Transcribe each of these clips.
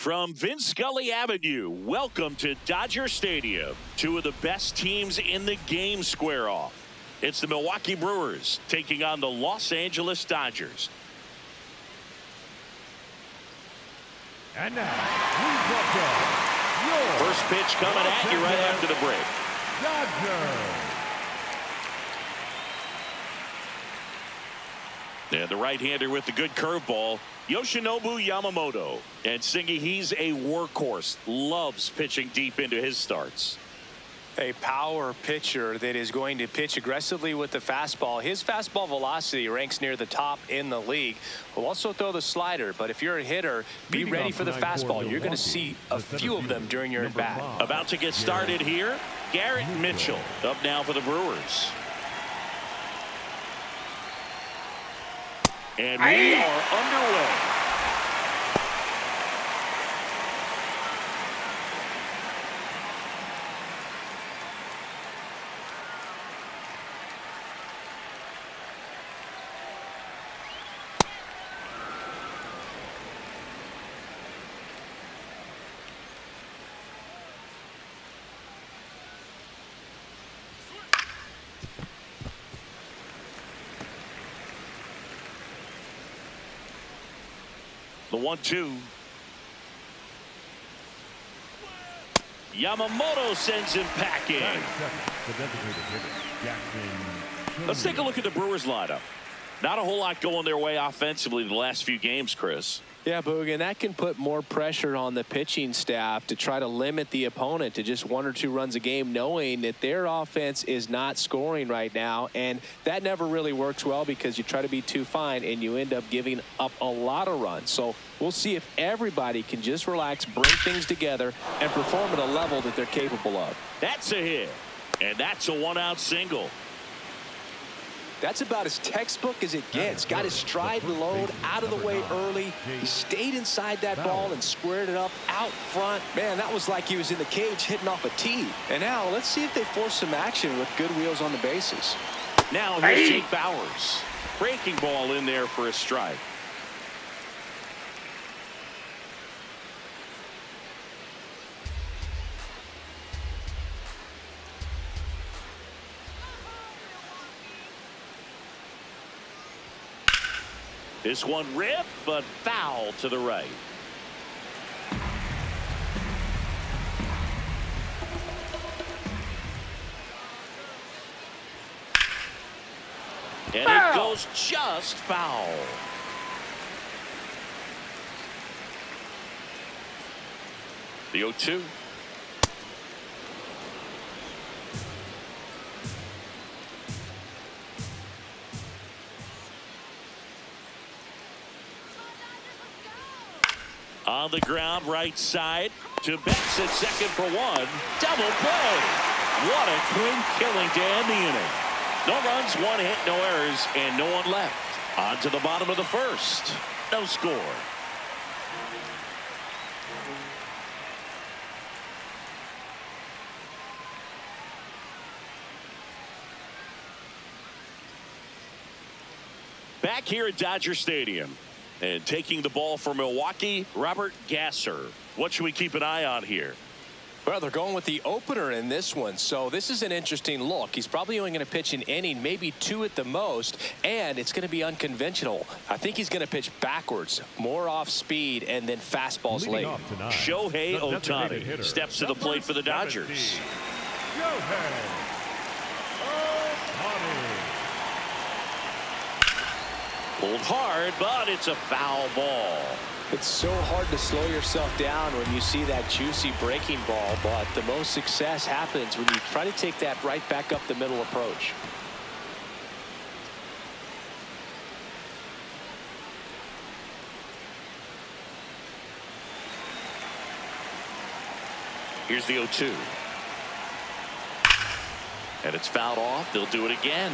From Vince Scully Avenue, welcome to Dodger Stadium. Two of the best teams in the game square off. It's the Milwaukee Brewers taking on the Los Angeles Dodgers. And now, we welcome your first pitch coming at you right after the break. Dodgers. And the right-hander with the good curveball, Yoshinobu Yamamoto. And Singy, he's a workhorse. Loves pitching deep into his starts. A power pitcher that is going to pitch aggressively with the fastball. His fastball velocity ranks near the top in the league. Will also throw the slider, but if you're a hitter, be ready for the fastball. You're going to see a few of them during your at-bat. About to get started here, Garrett Mitchell up now for the Brewers. And we are underway. The 1-2. Yamamoto sends him packing. Let's take a look at the Brewers lineup. Not a whole lot going their way offensively the last few games, Chris. Yeah, Boog, and that can put more pressure on the pitching staff to try to limit the opponent to just 1 or 2 runs a game, knowing that their offense is not scoring right now. And that never really works well because you try to be too fine and you end up giving up a lot of runs. So we'll see if everybody can just relax, bring things together, and perform at a level that they're capable of. That's a hit. And that's a 1-out single. That's about as textbook as it gets. Got his stride load out of the way early. He stayed inside that ball and squared it up out front. Man, that was like he was in the cage hitting off a tee. And now let's see if they force some action with good wheels on the bases. Now here's Jake Bauers. Breaking ball in there for a strike. This one ripped, but foul to the right. And it goes just foul. The 0-2. On the ground, right side to Betts at second for one. Double play. What a clean killing to end the inning. No runs, 1 hit, no errors, and no one left. On to the bottom of the first. No score. Back here at Dodger Stadium. And taking the ball for Milwaukee, Robert Gasser. What should we keep an eye on here? Well, they're going with the opener in this one, so this is an interesting look. He's probably only going to pitch an inning, maybe 2 at the most, and it's going to be unconventional. I think he's going to pitch backwards, more off speed, and then fastballs late. Shohei Ohtani steps to the plate for the Dodgers. Pulled hard, but it's a foul ball. It's so hard to slow yourself down when you see that juicy breaking ball, but the most success happens when you try to take that right back up the middle approach. Here's the 0-2. And it's fouled off. They'll do it again.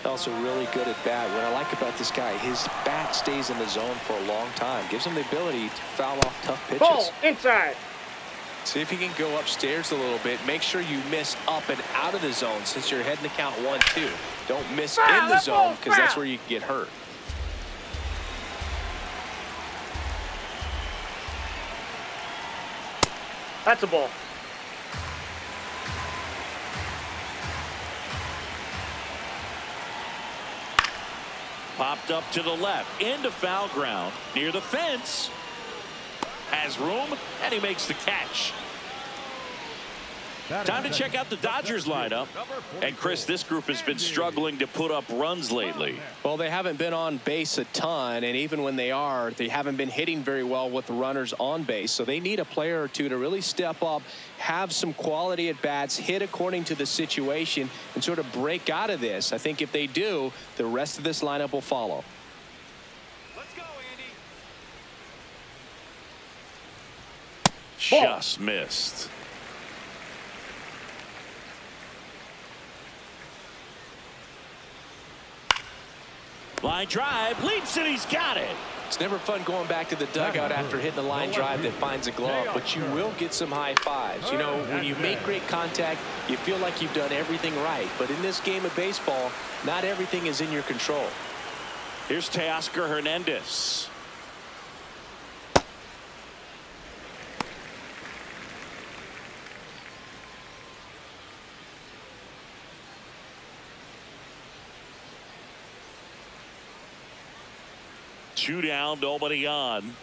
Also really good at bat. What I like about this guy, his bat stays in the zone for a long time. Gives him the ability to foul off tough pitches. Ball inside. See if you can go upstairs a little bit. Make sure you miss up and out of the zone since you're heading to count 1-2. Don't miss in the zone because that's where you can get hurt. That's a ball. Popped up to the left, into foul ground, near the fence. Has room, and he makes the catch. Time to check out the Dodgers lineup. And Chris, this group has been struggling to put up runs lately. Well, they haven't been on base a ton, and even when they are, they haven't been hitting very well with the runners on base. So they need a player or two to really step up, have some quality at bats, hit according to the situation, and sort of break out of this. I think if they do, the rest of this lineup will follow. Let's go, Andy. Just missed. Line drive, leaps and he's got it. It's never fun going back to the dugout after hitting the line drive that finds a glove, but you will get some high fives. You know, when you make great contact, you feel like you've done everything right. But in this game of baseball, not everything is in your control. Here's Teoscar Hernandez. Two down, nobody on.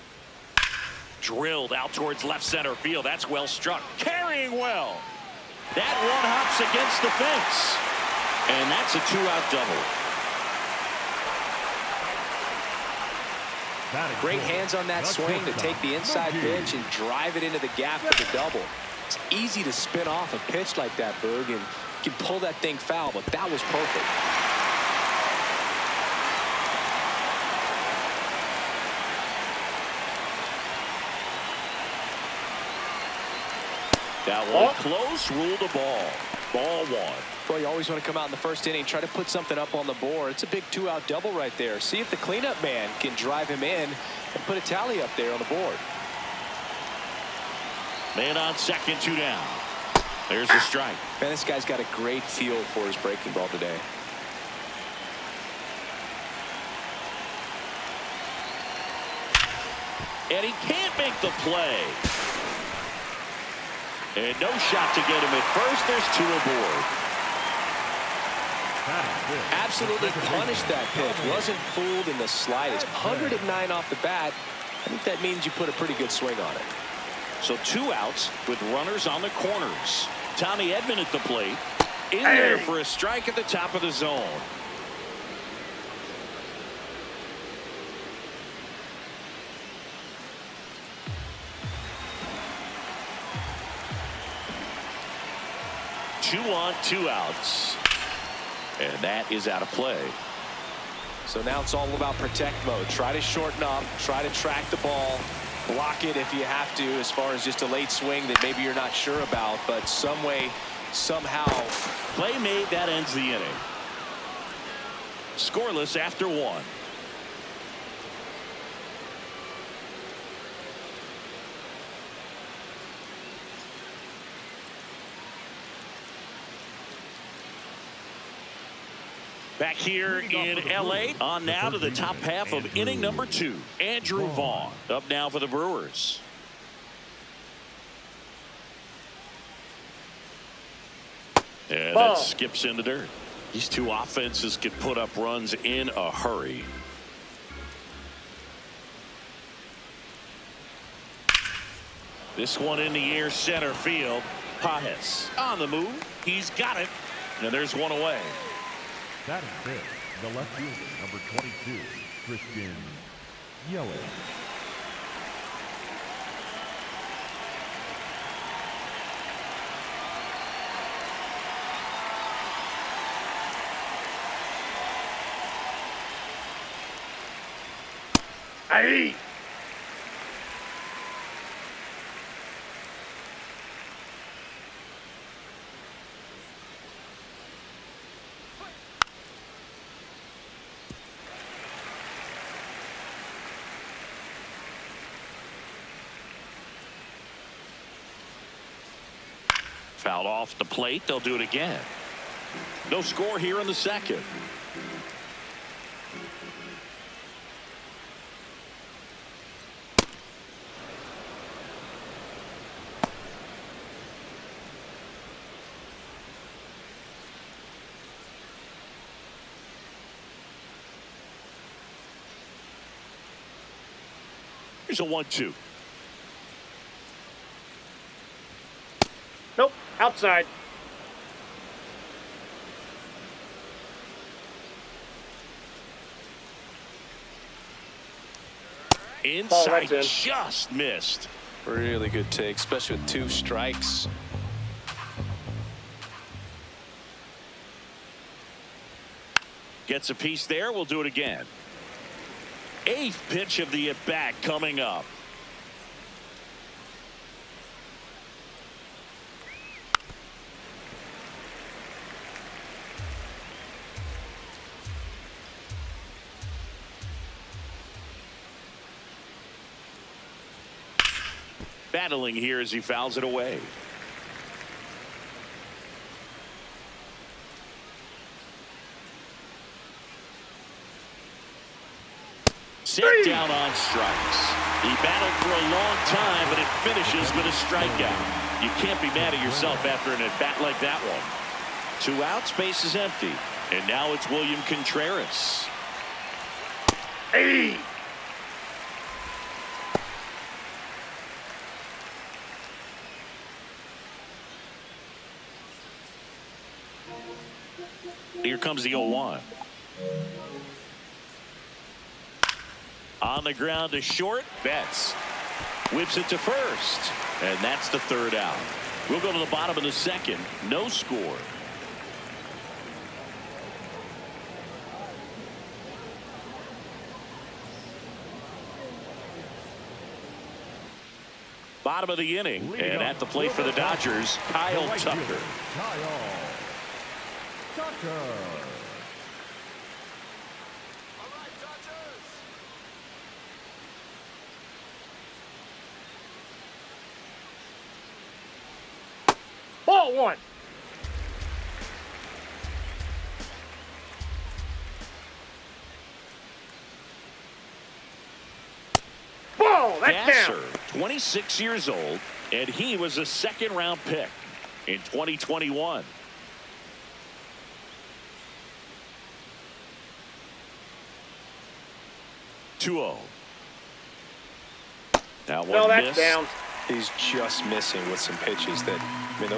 Drilled out towards left center field. That's well struck. Carrying well. That one hops against the fence. And that's a two-out double. Great hands on that swing to take the inside pitch and drive it into the gap for the double. It's easy to spin off a pitch like that, Berg, and you can pull that thing foul, but that was perfect. That one close, ruled a ball. Ball one. Well, you always want to come out in the first inning, try to put something up on the board. It's a big two-out double right there. See if the cleanup man can drive him in and put a tally up there on the board. Man on second, two down. There's a strike. Man, this guy's got a great feel for his breaking ball today. And he can't make the play. And no shot to get him at first. There's two aboard. Absolutely punished that pitch. Wasn't fooled in the slightest. 109 off the bat. I think that means you put a pretty good swing on it. So two outs with runners on the corners. Tommy Edman at the plate. In there for a strike at the top of the zone. Two on, two outs. And that is out of play. So now it's all about protect mode. Try to shorten up. Try to track the ball. Block it if you have to, as far as just a late swing that maybe you're not sure about. But some way, somehow. Play made, that ends the inning. Scoreless after one. Back here in L.A. On now to the top half of inning number 2. Andrew Vaughn up now for the Brewers. And that skips in the dirt. These two offenses can put up runs in a hurry. This one in the air, center field. Pajes on the move. He's got it. And there's one away. That is it. The left fielder, number 22, Christian Yelich. Hey! Fouled off the plate. They'll do it again. No score here in the second. Here's a 1-2. Nope. Outside. Inside, that's in. just missed. Really good take, especially with 2 strikes. Gets a piece there. We'll do it again. 8th pitch of the at-bat coming up. Battling here as he fouls it away. Sit down on strikes. He battled for a long time, but it finishes with a strikeout. You can't be mad at yourself after an at-bat like that one. 2 outs, base is empty. And now it's William Contreras. Hey! Here comes the 0-1. On the ground to short. Betts whips it to first. And that's the 3rd out. We'll go to the bottom of the second. No score. Bottom of the inning. And at the plate for the Dodgers, Kyle Tucker. Kyle Tucker. Ball 1. Ball. That's Gasser, down. 26 years old, and he was a 2nd-round pick in 2021. That one No, that's missed. down. He's just missing with some pitches that, I mean,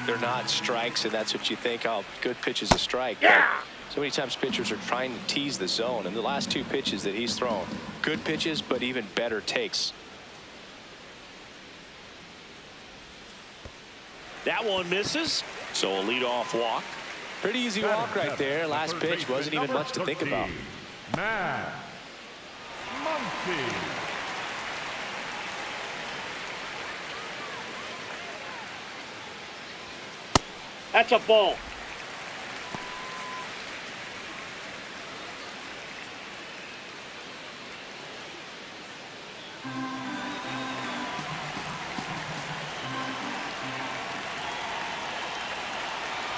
they're not strikes, and that's what you think, oh, good pitch is a strike. Yeah. But so many times pitchers are trying to tease the zone, and the last 2 pitches that he's thrown, good pitches, but even better takes. That one misses, so a leadoff walk. Pretty easy walk right there. Last pitch wasn't even much to think about. Matt Muncy. That's a ball.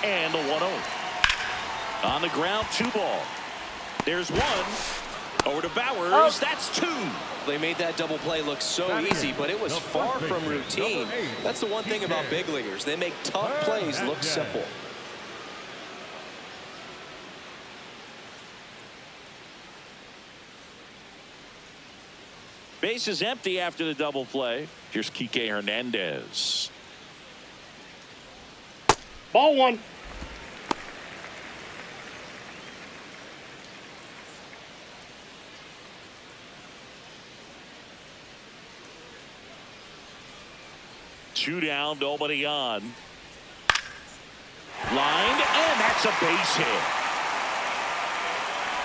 And the 1-0. On the ground, 2 ball. There's 1. Over to Bowers. Oh. That's 2. They made that double play look so easy, but it was far from routine. That's the one thing about big leaguers. They make tough plays look simple. Base is empty after the double play. Here's Kike Hernandez. Ball 1. Two down, nobody on. Lined, and that's a base hit.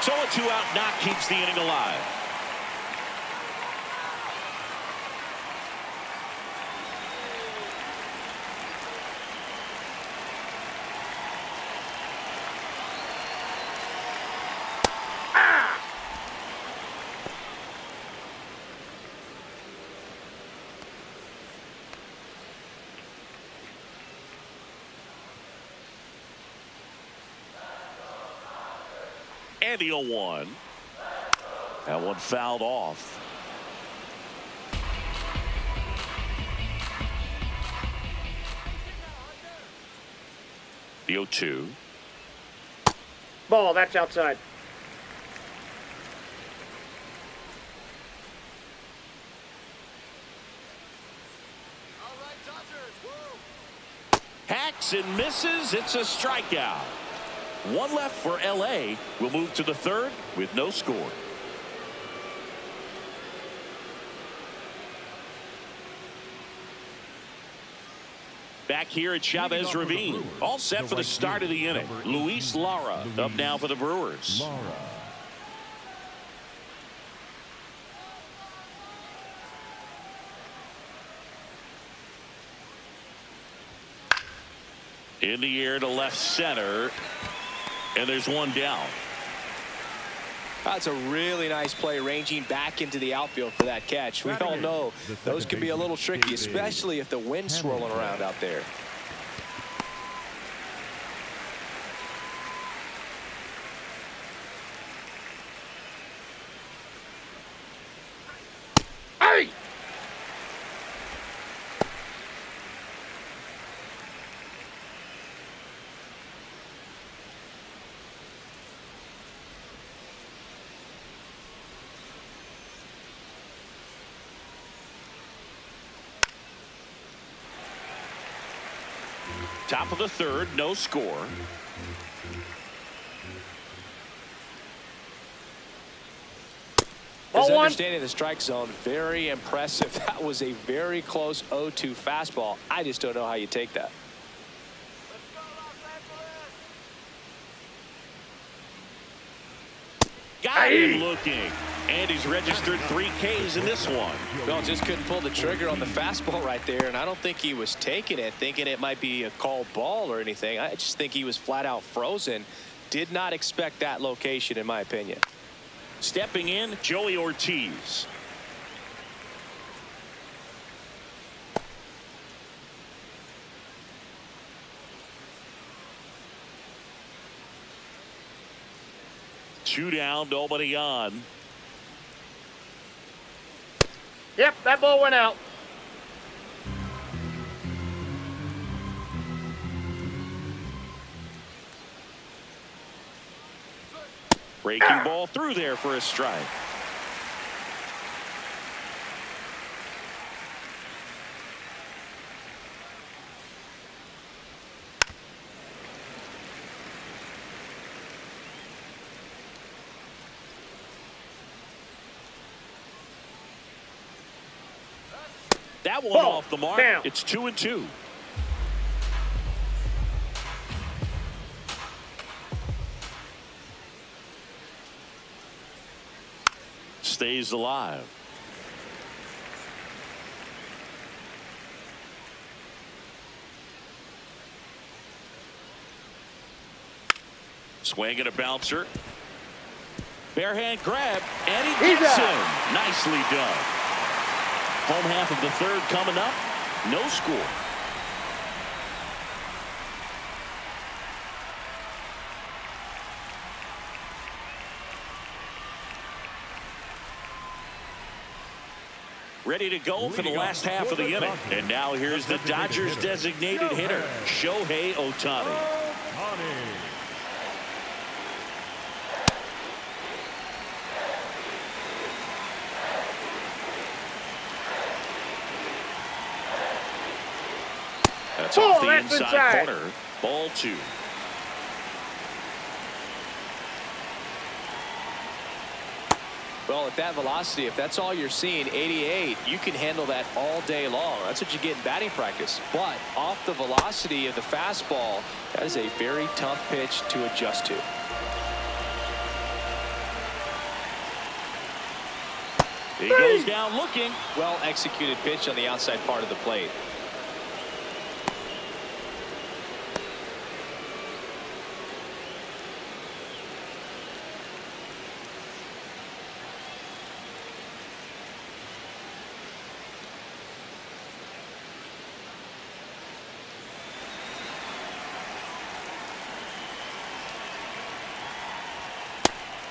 So a 2-out knock keeps the inning alive. And the 0-1. That one fouled off. The 0-2. Ball, that's outside. Hacks and misses. It's a strikeout. One left for LA. We'll move to the third with no score. Back here at Chavez Ravine. All set for the start of the inning. Luis Lara up now for the Brewers. In the air to left center. And there's one down. That's a really nice play, ranging back into the outfield for that catch. We all know those can be a little tricky, especially if the wind's swirling around out there. Hey! Top of the third, no score. Ball His one. understanding of the strike zone, very impressive. That was a very close 0-2 fastball. I just don't know how you take that. Got him looking. And he's registered 3 Ks in this one. Well, just couldn't pull the trigger on the fastball right there, and I don't think he was taking it, thinking it might be a called ball or anything. I just think he was flat out frozen. Did not expect that location, in my opinion. Stepping in, Joey Ortiz. Two down, nobody on. Yep, that ball went out. Breaking ball through there for a strike. That one Ball. off the mark. Down. It's 2-2. Stays alive. Swing and a bouncer. Bare hand grab, and he He's gets out. him. Nicely done. Home half of the third coming up. No score. Ready to go for the last half of the inning. And now here's the Dodgers designated hitter, Shohei Ohtani. That's off the that's inside inside. corner. Ball 2. Well, at that velocity, if that's all you're seeing, 88, you can handle that all day long. That's what you get in batting practice. But off the velocity of the fastball, that is a very tough pitch to adjust to. He goes down looking. Well executed pitch on the outside part of the plate.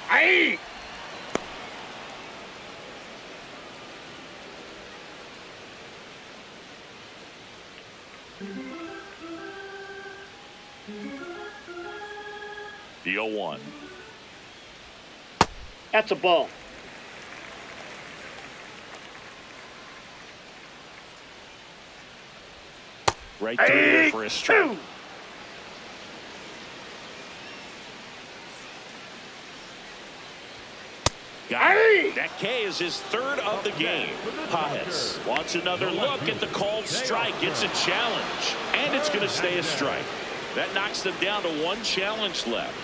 Hey! The 0-1. That's a ball. Right through there for a strike. Got it. That K is his third of the game. Paez wants another look at the called strike. It's a challenge, and it's going to stay a strike. That knocks them down to one challenge left.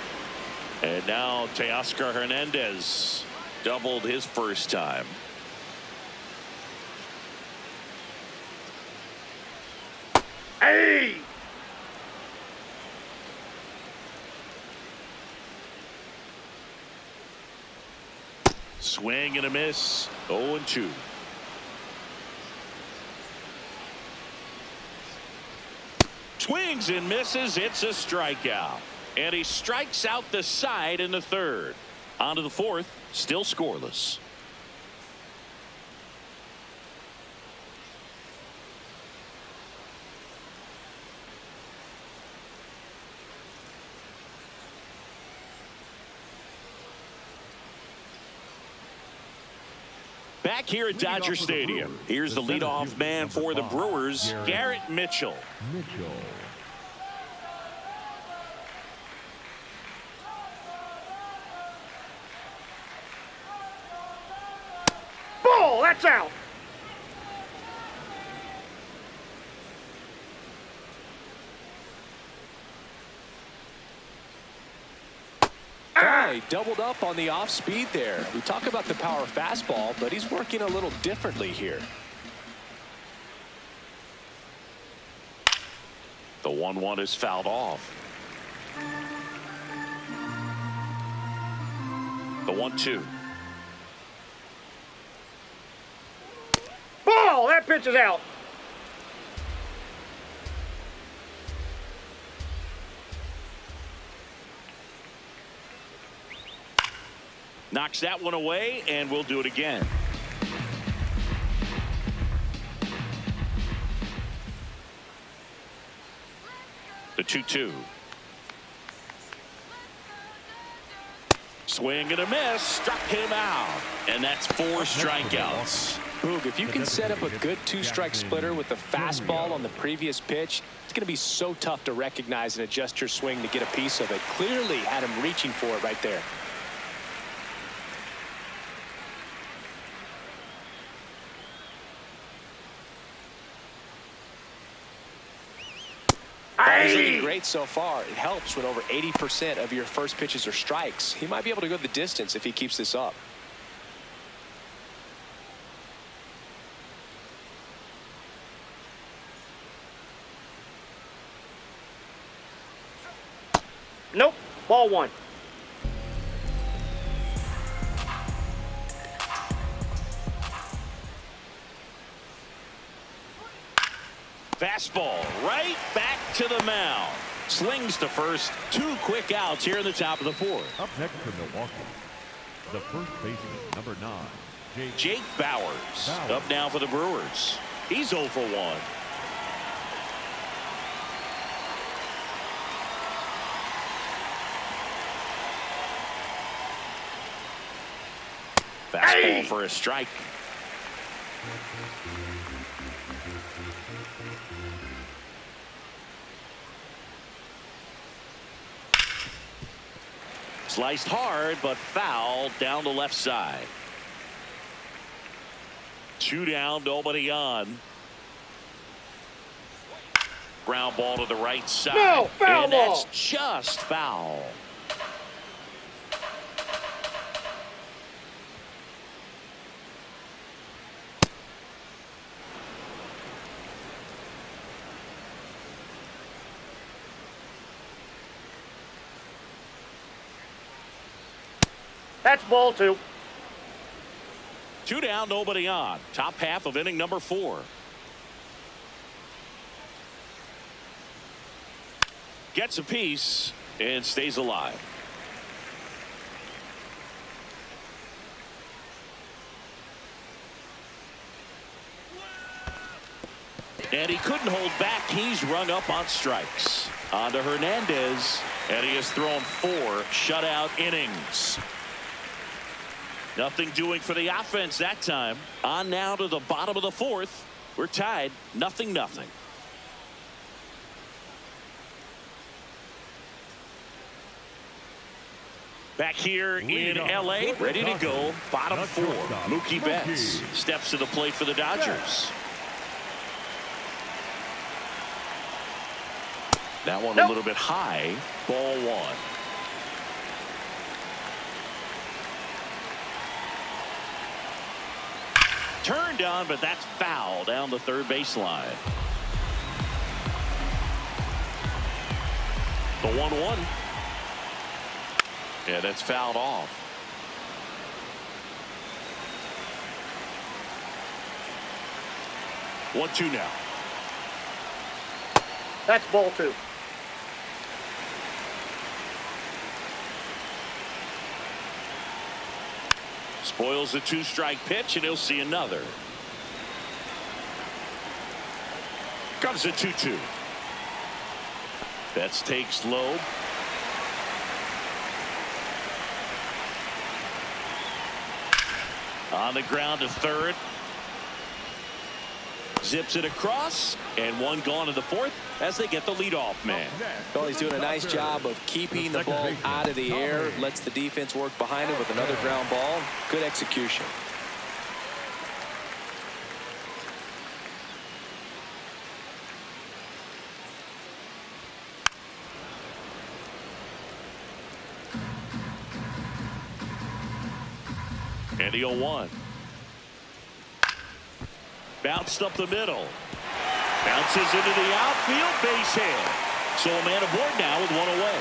And now Teoscar Hernandez doubled his first time. Hey! Swing and a miss. 0-2. Swings and misses. It's a strikeout. And he strikes out the side in the third. On to the fourth. Still scoreless. Back here at Dodger Stadium, here's the leadoff man for the Brewers, Garrett Mitchell. Ball, that's out. He doubled up on the off speed there. We talk about the power fastball, but he's working a little differently here. The 1-1 is fouled off. The 1-2. Ball, that pitch is out. Knocks that one away, and we'll do it again. The 2-2. Swing and a miss. Struck him out. And that's 4 strikeouts. Boog, if you can set up a good two-strike splitter with the fastball on the previous pitch, it's going to be so tough to recognize and adjust your swing to get a piece of it. Clearly had him reaching for it right there. He's looking great so far. It helps when over 80% of your first pitches are strikes. He might be able to go the distance if he keeps this up. Nope. Ball 1. Fastball right back to the mound. Slings to first. 2 quick outs here in the top of the fourth. Up next for Milwaukee, the first baseman, number 9, Jake Bauers. Up now for the Brewers. He's 0 for 1. Fastball for a strike. Sliced hard, but foul down the left side. 2 down, nobody on. Ground ball to the right side. No, foul and ball. that's just foul. That's ball 2. 2 down, nobody on. Top half of inning number 4. Gets a piece and stays alive. And he couldn't hold back. He's rung up on strikes. On to Hernandez. And he has thrown 4 shutout innings. Nothing doing for the offense that time. On now to the bottom of the 4th. We're tied 0-0. Back here in L.A., ready to go. Bottom 4. Mookie Betts steps to the plate for the Dodgers. That one a little bit high. Ball 1. Turned on, but that's foul down the third baseline. The 1-1. Yeah, that's fouled off. One, 2 now. That's ball 2. Spoils the 2-strike pitch, and he'll see another. Comes the 2-2. Betts takes low. On the ground to third. Zips it across, and 1 gone in the 4th as they get the leadoff man. Well, he's doing a nice job of keeping the ball out of the air. Lets the defense work behind him with another ground ball. Good execution. And the 0-1. Bounced up the middle. Bounces into the outfield, base hit. So a man aboard now with 1 away.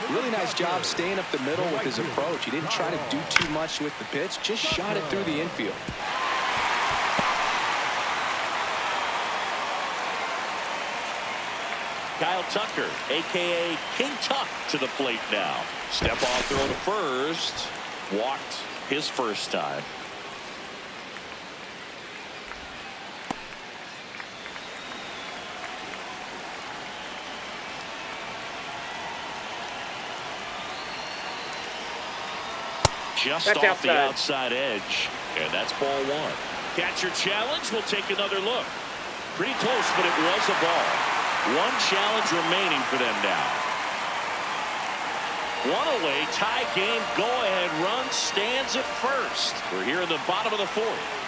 Really nice job staying up the middle with his approach. He didn't try to do too much with the pitch, just shot it through the infield. Kyle Tucker, a.k.a. King Tuck, to the plate now. Step off throw to first. Walked his first time. Just That's off the outside. outside edge. And that's ball 1. Catcher challenge. We'll take another look. Pretty close, but it was a ball. 1 challenge remaining for them now. 1 away, tie game, go-ahead run stands at first. We're here in the bottom of the 4th.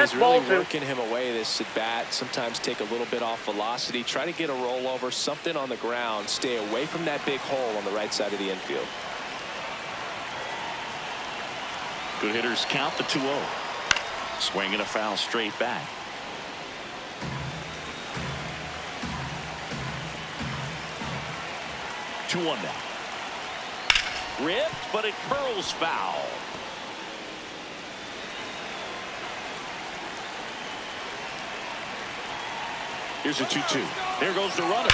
He's really working him away this at bat. Sometimes take a little bit off velocity. Try to get a rollover, something on the ground. Stay away from that big hole on the right side of the infield. Good hitters count the 2-0. Swinging a foul straight back. Two 1 now. Ripped, but it curls foul. Here's a 2-2. There goes the runner.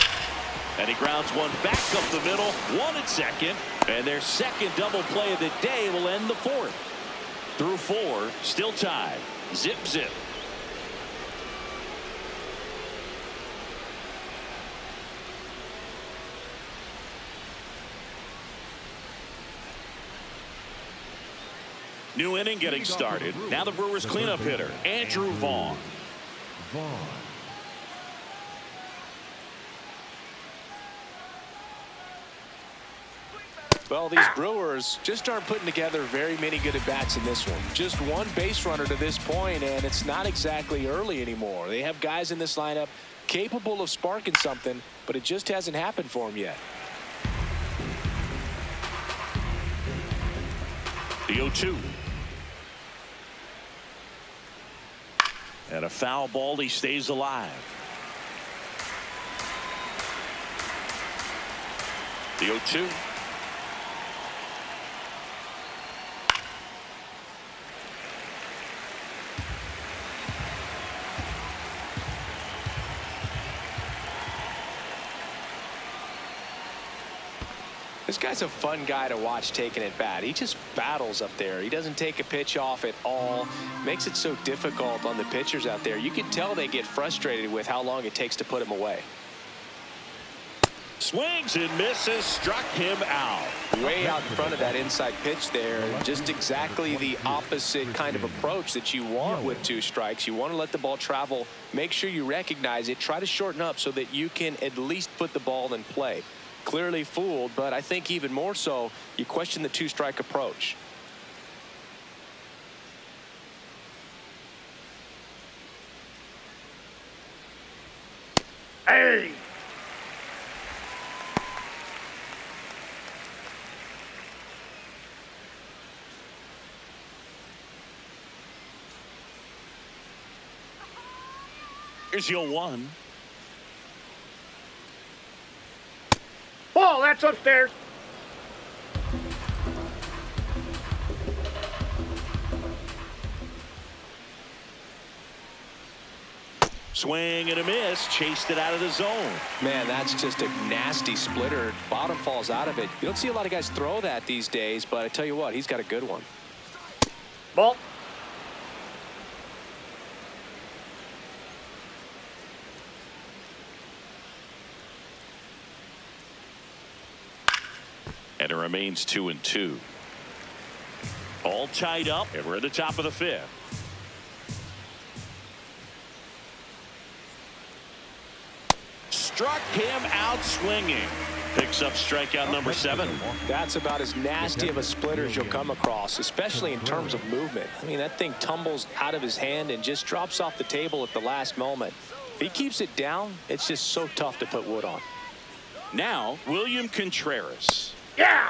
And he grounds one back up the middle. 1 at second. And their second double play of the day will end the 4th. Through 4, still tied. Zip, zip. New inning getting started. Now the Brewers cleanup hitter, Andrew Vaughn. Well, these Brewers just aren't putting together very many good at-bats in this one. Just 1 base runner to this point, and it's not exactly early anymore. They have guys in this lineup capable of sparking something, but it just hasn't happened for them yet. The 0-2. And a foul ball. He stays alive. The 0-2. This guy's a fun guy to watch taking at bat. He just battles up there. He doesn't take a pitch off at all. Makes it so difficult on the pitchers out there. You can tell they get frustrated with how long it takes to put him away. Swings and misses, struck him out. Way out in front of that inside pitch there. Just exactly the opposite kind of approach that you want with 2 strikes. You want to let the ball travel. Make sure you recognize it. Try to shorten up so that you can at least put the ball in play. Clearly fooled, but I think even more so, you question the 2-strike approach. Hey! Here's your 1. Ball, that's upstairs. Swing and a miss, chased it out of the zone. Man, that's just a nasty splitter. Bottom falls out of it. You don't see a lot of guys throw that these days, but I tell you what, he's got a good one. Ball. And it remains 2-2. All tied up, and we're at the top of the 5th. Struck him out swinging. Picks up strikeout number 7. That's about as nasty of a splitter as you'll come across, especially in terms of movement. I mean, that thing tumbles out of his hand and just drops off the table at the last moment. If he keeps it down, it's just so tough to put wood on. Now, William Contreras. Yeah!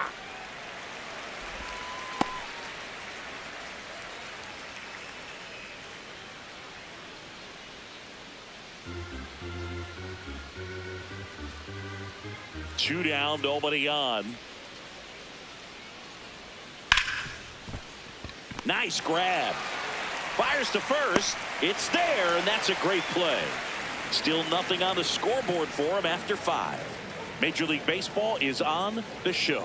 Two down, nobody on. Nice grab. Fires to first. It's there, and that's a great play. Still nothing on the scoreboard for him after 5. Major League Baseball is on the show.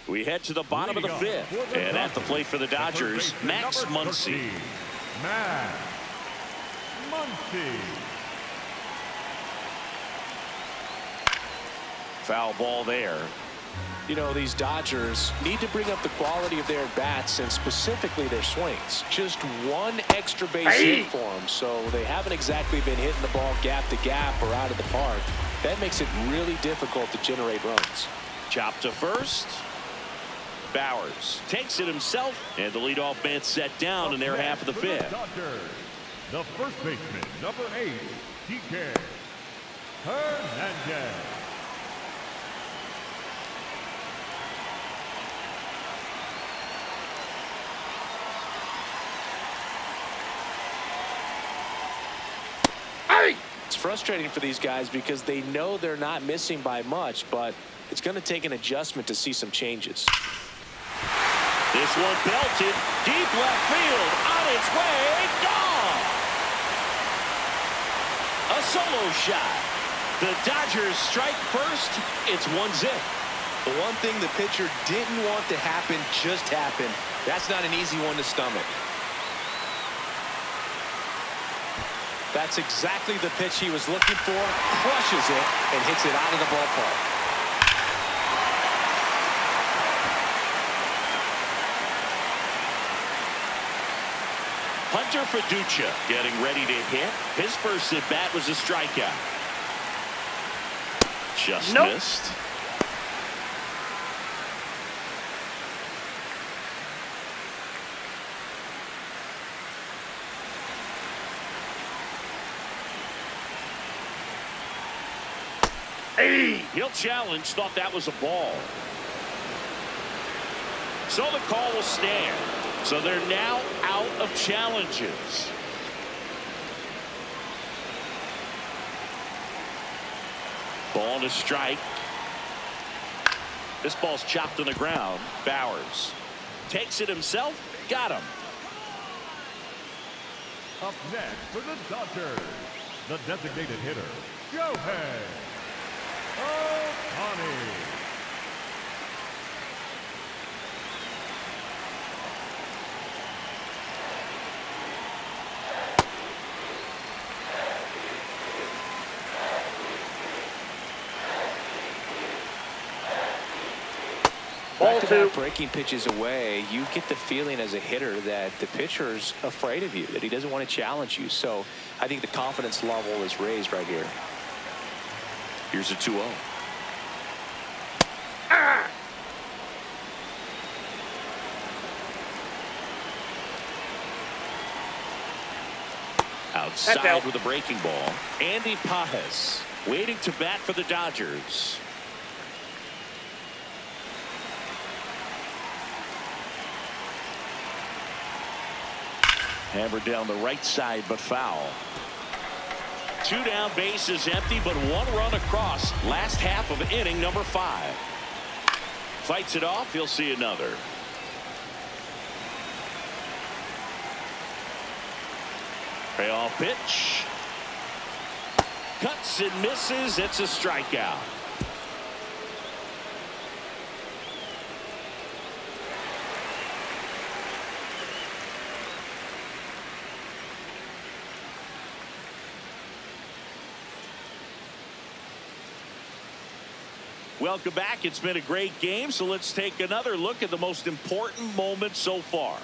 We head to the bottom of the 5th. And at the plate for the Dodgers, Max Muncy. Max Muncy. Foul ball there. You know, these Dodgers need to bring up the quality of their bats and specifically their swings. Just one extra base hit for them, so they haven't exactly been hitting the ball gap to gap or out of the park. That makes it really difficult to generate runs. Chop to first. Bowers takes it himself, and the leadoff man set down in their half of the 5th. The first baseman, number 8, TK Hernandez. It's frustrating for these guys because they know they're not missing by much, but it's going to take an adjustment to see some changes. This one belted deep left field, on its way, gone. A solo shot. The Dodgers strike first. It's 1-0. The one thing the pitcher didn't want to happen just happened. That's not an easy one to stomach. That's exactly the pitch he was looking for. Crushes it and hits it out of the ballpark. Hunter Fiducia getting ready to hit. His first at bat was a strikeout. Just missed. He'll challenge, thought that was a ball. So the call will stand. So they're now out of challenges. Ball to strike. This ball's chopped on the ground. Bowers takes it himself. Got him. Up next for the Dodgers, the designated hitter, Shohei Ohtani. Back-to-back breaking pitches away, you get the feeling as a hitter that the pitcher's afraid of you, that he doesn't want to challenge you. So I think the confidence level is raised right here. Here's a 2-0. Outside with a breaking ball. Andy Pajes waiting to bat for the Dodgers. Hammered down the right side, but foul. 2 down, bases empty, but 1 run across. Last half of inning number 5. Fights it off. He'll see another. Payoff pitch. Cuts and misses. It's a strikeout. Welcome back. It's been a great game, so let's take another look at the most important moments so far.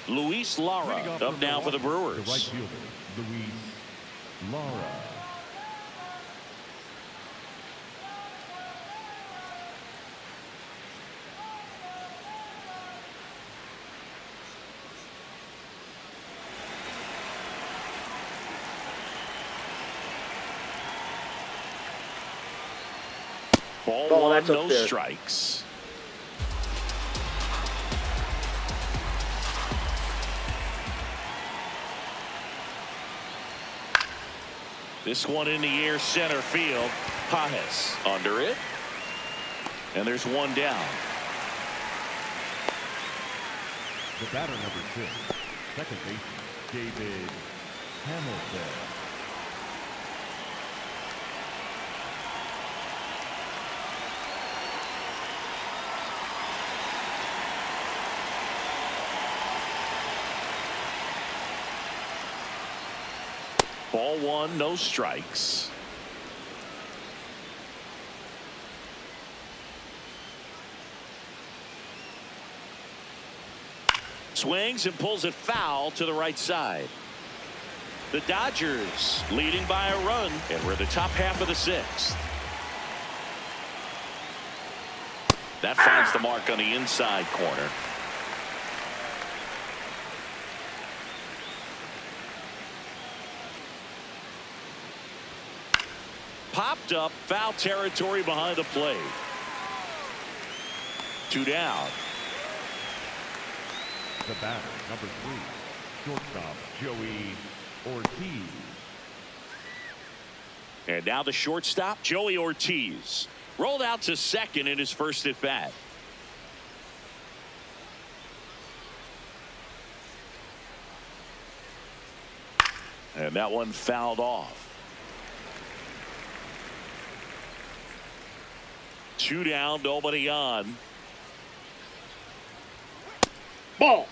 Luis Lara up now for the Brewers. The right fielder, Luis Lara. Ball one, no strikes. This one in the air, center field. Pajes under it. And there's 1 down. The batter number 6, second baseman, David Hamilton. Ball one, no strikes. Swings and pulls it foul to the right side. The Dodgers leading by a run, and we're in the top half of the 6th. That finds the mark on the inside corner. Popped up, foul territory behind the plate. 2 down. The batter, number 3, shortstop, Joey Ortiz. And now the shortstop, Joey Ortiz. Rolled out to second in his first at bat. And that one fouled off. 2 down, nobody on. Ball.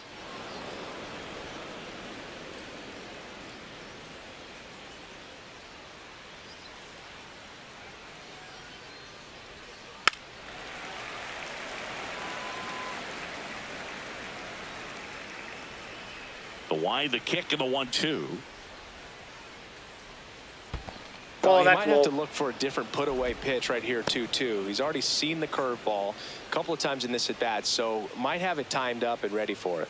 The wind, the kick, and the 1-2. Well, he might have to look for a different put-away pitch right here, 2-2. He's already seen the curveball a couple of times in this at-bat, so might have it timed up and ready for it.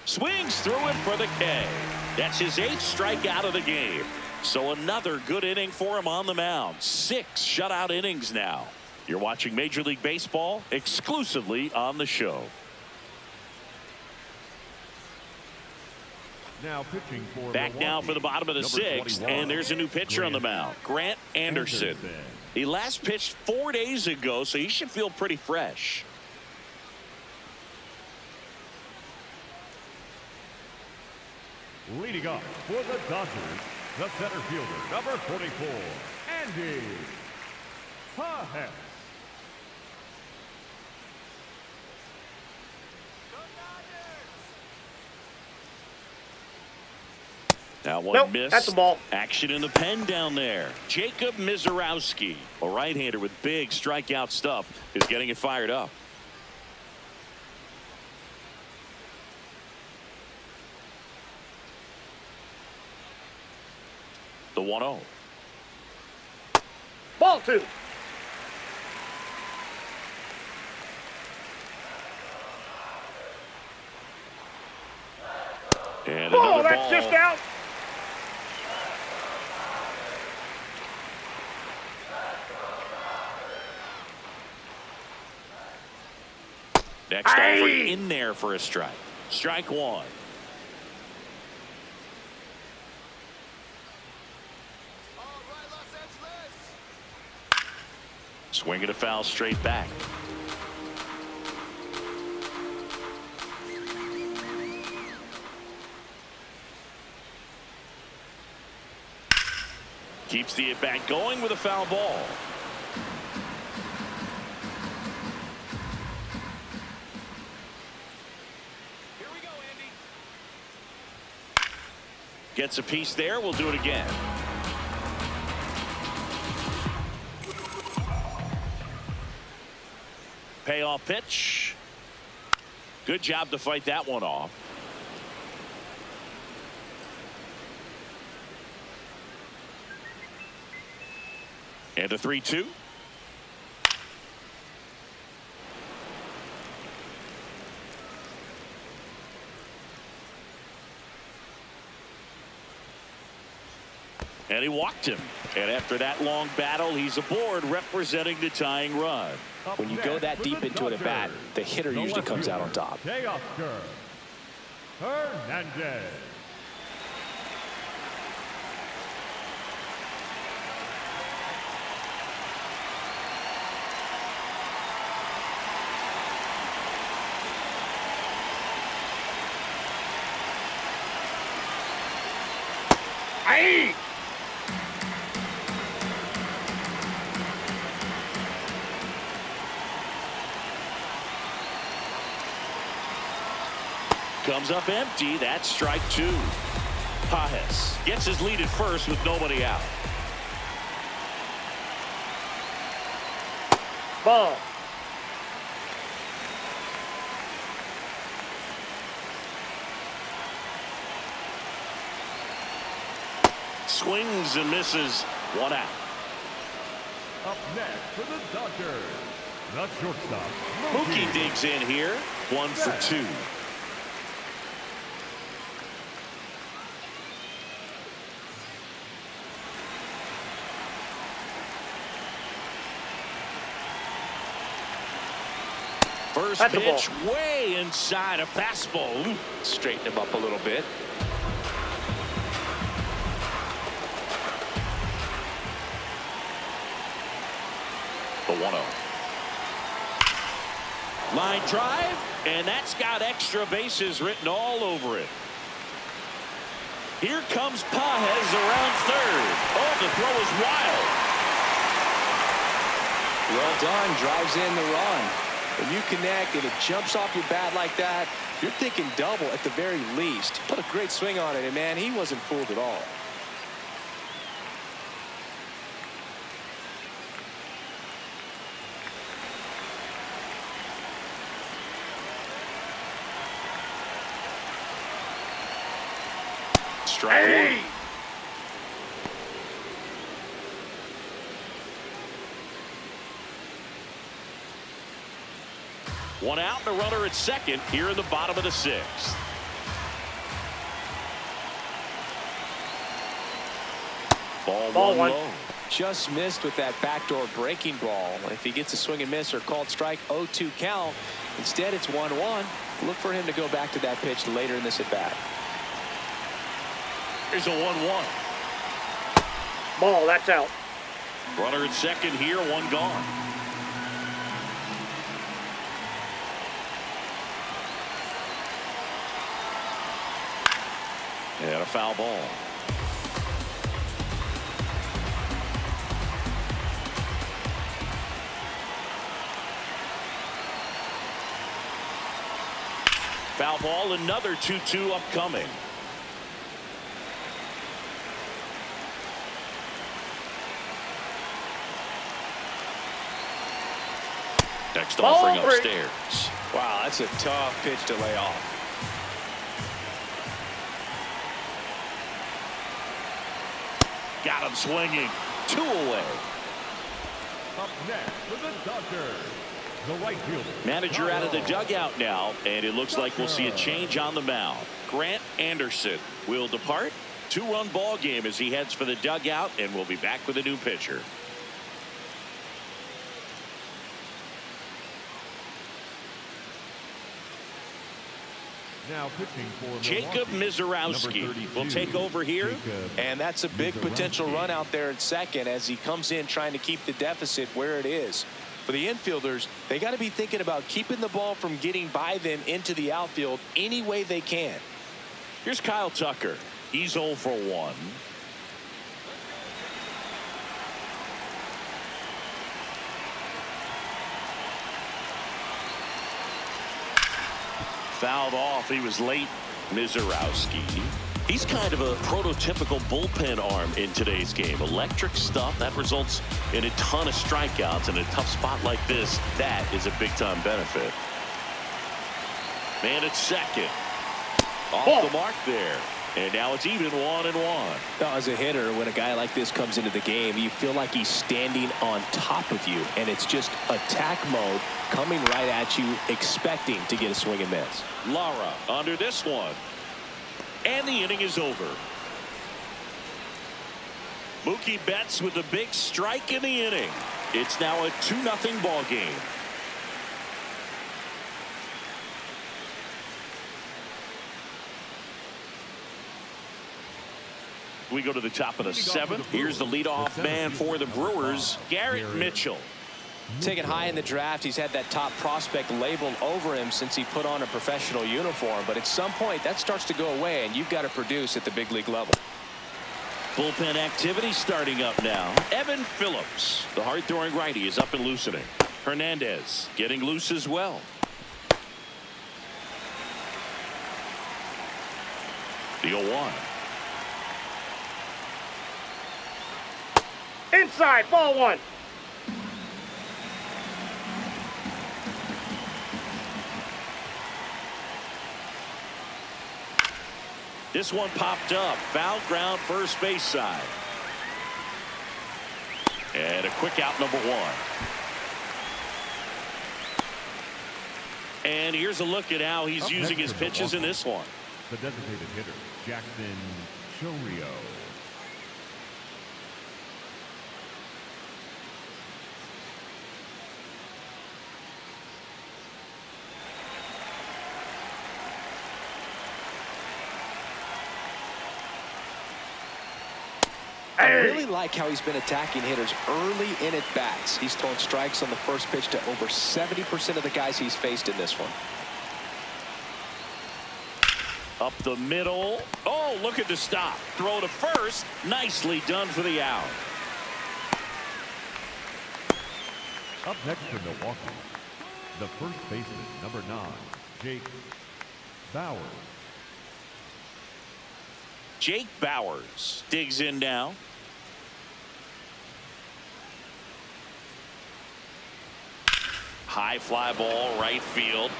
Swings through it for the K. That's his 8th strikeout of the game. So another good inning for him on the mound. 6 shutout innings now. You're watching Major League Baseball exclusively on the show. Now pitching for Back now for the bottom of the 6th, and there's a new pitcher on the mound, Grant Anderson. He last pitched 4 days ago, so he should feel pretty fresh. Leading up for the Dodgers, the center fielder, number 44, Andy Pajes. Now one Nope, miss. that's a ball. Action in the pen down there. Jacob Mizorowski, a right-hander with big strikeout stuff, is getting it fired up. The 1-0. Ball 2. And Oh, another that's ball. just out. Next offer Aye. in there for a strike. Strike 1. Swing and a foul straight back. Keeps the at-bat going with a foul ball. Here we go, Andy. Gets a piece there. We'll do it again. Payoff pitch. Good job to fight that one off. And a 3-2. And he walked him. And after that long battle, he's aboard representing the tying run. When you go that deep into an at-bat, the hitter usually comes out on top. Teoscar Hernandez. Aye. Comes up empty. That's strike 2. Pajes gets his lead at first with nobody out. Ball. Swings and misses. 1 out. Up next for the Dodgers, the shortstop, Mookie digs in here. 1 for 2. First That's a ball. pitch way inside a fastball. Ooh, straighten him up a little bit. The 1-0. Line drive, and that's got extra bases written all over it. Here comes Pajes around third. Oh, the throw is wild. Well done. Drives in the run. When you connect and it jumps off your bat like that, you're thinking double at the very least. Put a great swing on it, and man, he wasn't fooled at all. Strike 1. One out and a runner at second here in the bottom of the 6th. Ball Ball one one. low. Just missed with that backdoor breaking ball. If he gets a swing and miss or called strike, 0-2 count. Instead, it's 1-1. Look for him to go back to that pitch later in this at bat. Here's a 1-1. Ball, that's out. Runner at second here, one gone. And a foul ball. Foul ball, another 2-2 upcoming. Next Ball offering three. upstairs. Wow, that's a tough pitch to lay off. Got him swinging. 2 away. Up next for the Dodgers, the right fielder. Manager out of the dugout now, and it looks like we'll see a change on the mound. Grant Anderson will depart. 2-run ball game as he heads for the dugout, and we'll be back with a new pitcher. Now pitching for Jacob Milwaukee. Mizorowski will take over here. And that's a big potential run out there at second as he comes in trying to keep the deficit where it is. For the infielders, they got to be thinking about keeping the ball from getting by them into the outfield any way they can. Here's Kyle Tucker. He's 0 for 1. Fouled off. He was late. Mizorowski. He's kind of a prototypical bullpen arm in today's game. Electric stuff that results in a ton of strikeouts. In a tough spot like this, that is a big-time benefit. Man at second. Off the mark there. And now it's even 1-1. Now, as a hitter, when a guy like this comes into the game, you feel like he's standing on top of you, and it's just attack mode coming right at you, expecting to get a swing and miss. Lara under this one. And the inning is over. Mookie Betts with the big strike in the inning. It's now a 2-0 ball game. We go to the top of the 7th. Here's the leadoff man for the Brewers, Garrett Mitchell. Taken high in the draft, he's had that top prospect labeled over him since he put on a professional uniform. But at some point, that starts to go away, and you've got to produce at the big league level. Bullpen activity starting up now. Evan Phillips, the hard-throwing righty, is up and loosening. Hernandez getting loose as well. The 0-1. Inside, ball one. This one popped up. Foul ground first base side. And a quick out number 1. And here's a look at how he's using his pitches in this one. The designated hitter, Jackson Chourio. I really like how he's been attacking hitters early in at bats. He's thrown strikes on the first pitch to over 70% of the guys he's faced in this one. Up the middle. Oh, look at the stop. Throw to first. Nicely done for the out. Up next for Milwaukee, the first baseman, number 9, Jake Bauers. Jake Bauers digs in now. High fly ball, right field.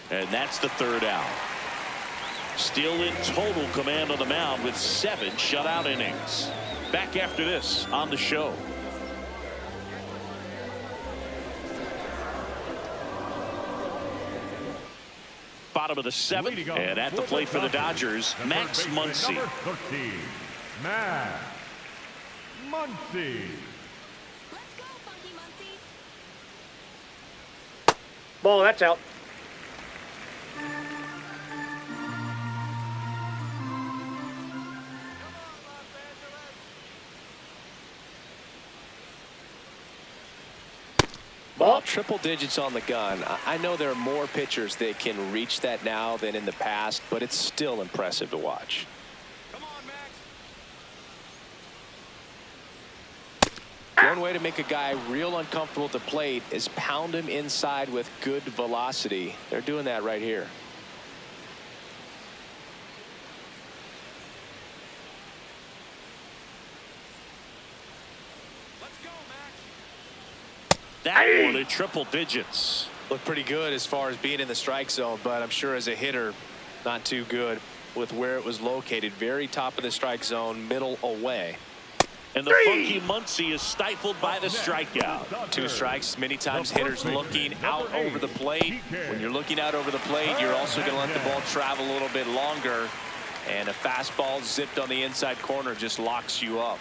And that's the 3rd out. Still in total command on the mound with 7 shutout innings. Back after this on the show. bottom of the seventh. And at the plate for the Dodgers, Max Muncy. Number 13, Max Muncy. Let's go, Funky Muncy. Ball, that's out. Well, triple digits on the gun. I know there are more pitchers that can reach that now than in the past, but it's still impressive to watch. Come on, Max. One way to make a guy real uncomfortable at the plate is pound him inside with good velocity. They're doing that right here. Let's go, Max. That one in triple digits. Looked pretty good as far as being in the strike zone, but I'm sure as a hitter, not too good with where it was located. Very top of the strike zone, middle away. And the Funky Muncy is stifled by the strikeout. 2 strikes. Many times hitters looking out over the plate. When you're looking out over the plate, you're also going to let the ball travel a little bit longer. And a fastball zipped on the inside corner just locks you up.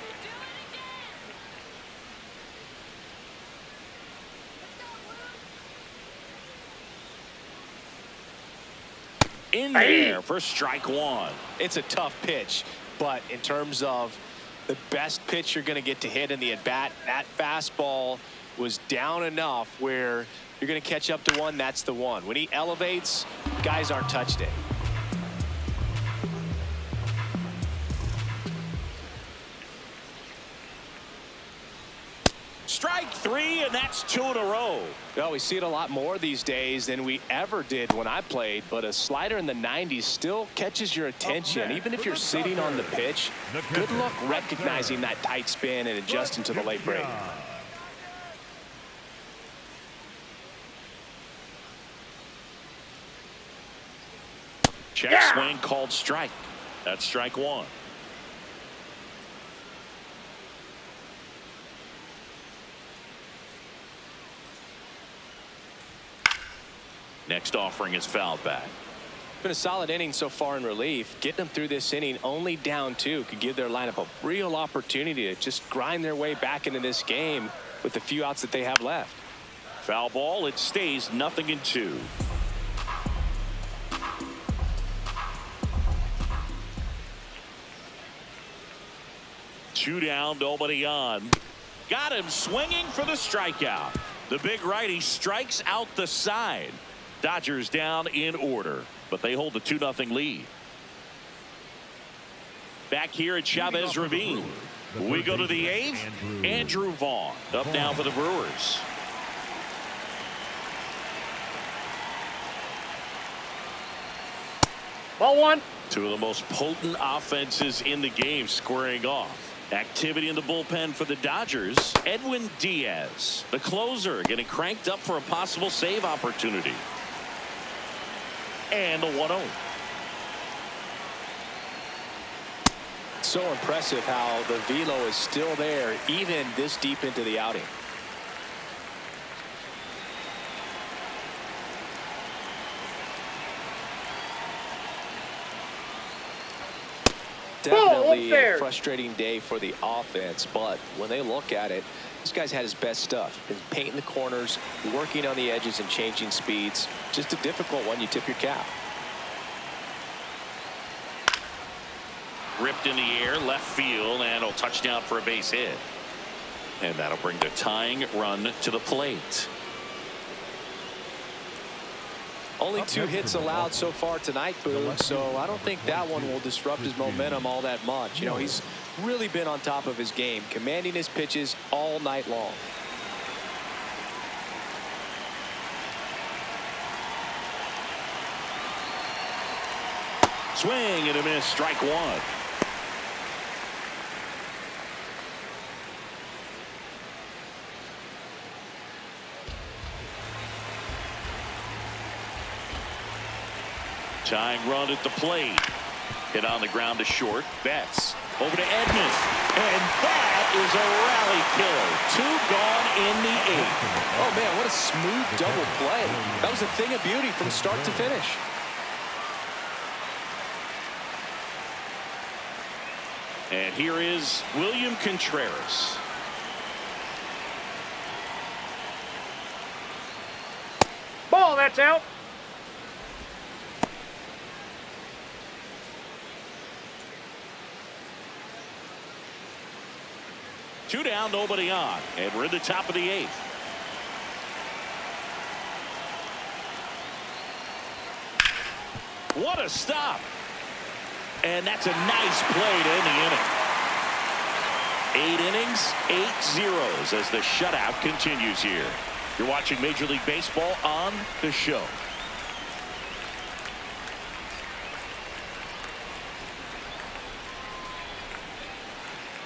In there for strike one. It's a tough pitch, but in terms of the best pitch you're going to get to hit in the at-bat, that fastball was down enough where you're going to catch up to one. That's the one. When he elevates, guys aren't touched it. Strike 3, and that's 2 in a row. Well, we see it a lot more these days than we ever did when I played, but a slider in the 90s still catches your attention. Even if you're sitting on the pitch, good luck recognizing that tight spin and adjusting to the late break. Check swing called strike. That's strike 1. Next offering is fouled back. Been a solid inning so far in relief. Getting them through this inning only down 2 could give their lineup a real opportunity to just grind their way back into this game with the few outs that they have left. Foul ball. It stays 0-2. Two down, nobody on. Got him swinging for the strikeout. The big righty strikes out the side. Dodgers down in order, but they hold the 2-0 lead. Back here at Chavez Ravine, we go to the 8th. Andrew Vaughn up now for the Brewers. Ball 1. 2 of the most potent offenses in the game squaring off. Activity in the bullpen for the Dodgers. Edwin Diaz, the closer, getting cranked up for a possible save opportunity. And the 1-0. So impressive how the velo is still there even this deep into the outing. Definitely a frustrating day for the offense, but when they look at it, this guy's had his best stuff. Been painting the corners, working on the edges and changing speeds. Just a difficult one. You tip your cap. Ripped in the air, left field, and a touchdown for a base hit. And that'll bring the tying run to the plate. Only 2 hits allowed so far tonight, Boone, so I don't think that one will disrupt his momentum all that much. You know, he's really been on top of his game, commanding his pitches all night long. Swing and a miss, strike 1. Tying run at the plate. Hit on the ground to short. Betts over to Edmonds. And that is a rally killer. 2 gone in the 8th. Oh, man, what a smooth double play. That was a thing of beauty from start to finish. And here is William Contreras. Ball, that's out. Two down, nobody on, and we're in the top of the 8th. What a stop. And that's a nice play to end the inning. 8 innings, 8 zeros as the shutout continues here. You're watching Major League Baseball on The Show.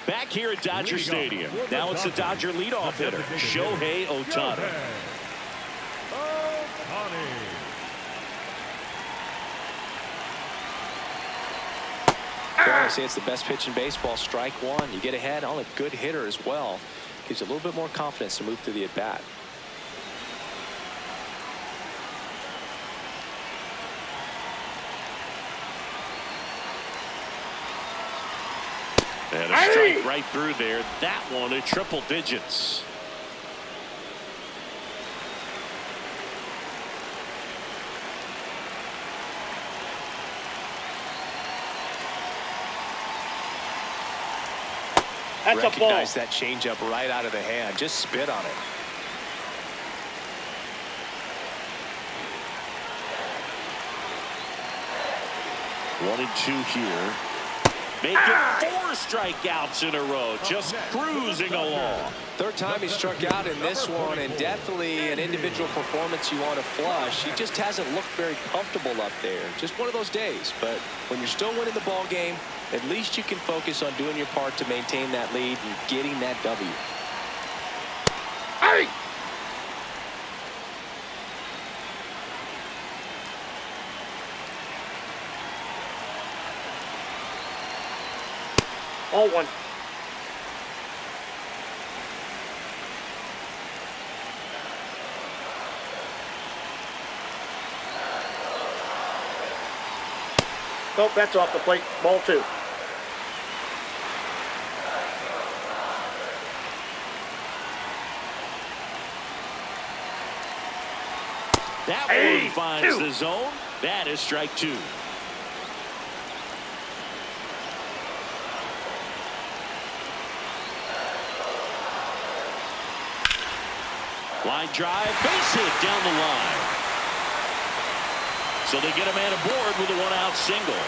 Back here at Dodger Stadium. Now it's the Dodger leadoff hitter, Shohei Ohtani. I say it's the best pitch in baseball. Strike one. You get ahead on a good hitter as well. Gives you a little bit more confidence to move through the at-bat. And a strike right through there. That one at triple digits. That's a ball. Recognize that changeup right out of the hand. Just spit on it. One and two here. Making 4 strikeouts in a row. Just cruising along. Third time he struck out in this one, and definitely an individual performance you want to flush. He just hasn't looked very comfortable up there. Just one of those days. But when you're still winning the ball game, at least you can focus on doing your part to maintain that lead and getting that W. Hey! All one. Nope, that's off the plate. Ball 2. That one finds the zone. That is strike 2. Line drive, base hit down the line. So they get a man aboard with a 1-out single.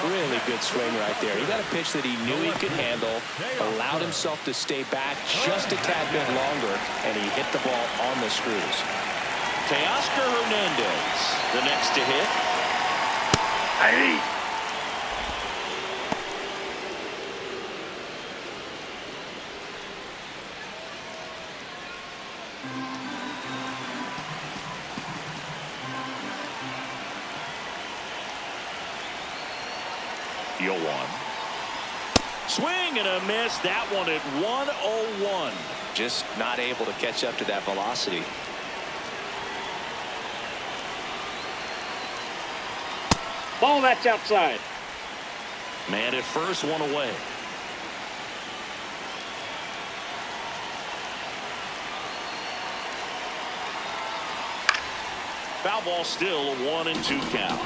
Really good swing right there. He got a pitch that he knew he could handle, allowed himself to stay back just a tad bit longer, and he hit the ball on the screws. Teoscar Hernandez, the next to hit. Hey! Yo one. Swing and a miss. That one at 101. Just not able to catch up to that velocity. Ball, that's outside. Man at first, one away. Foul ball, still a 1-2 count.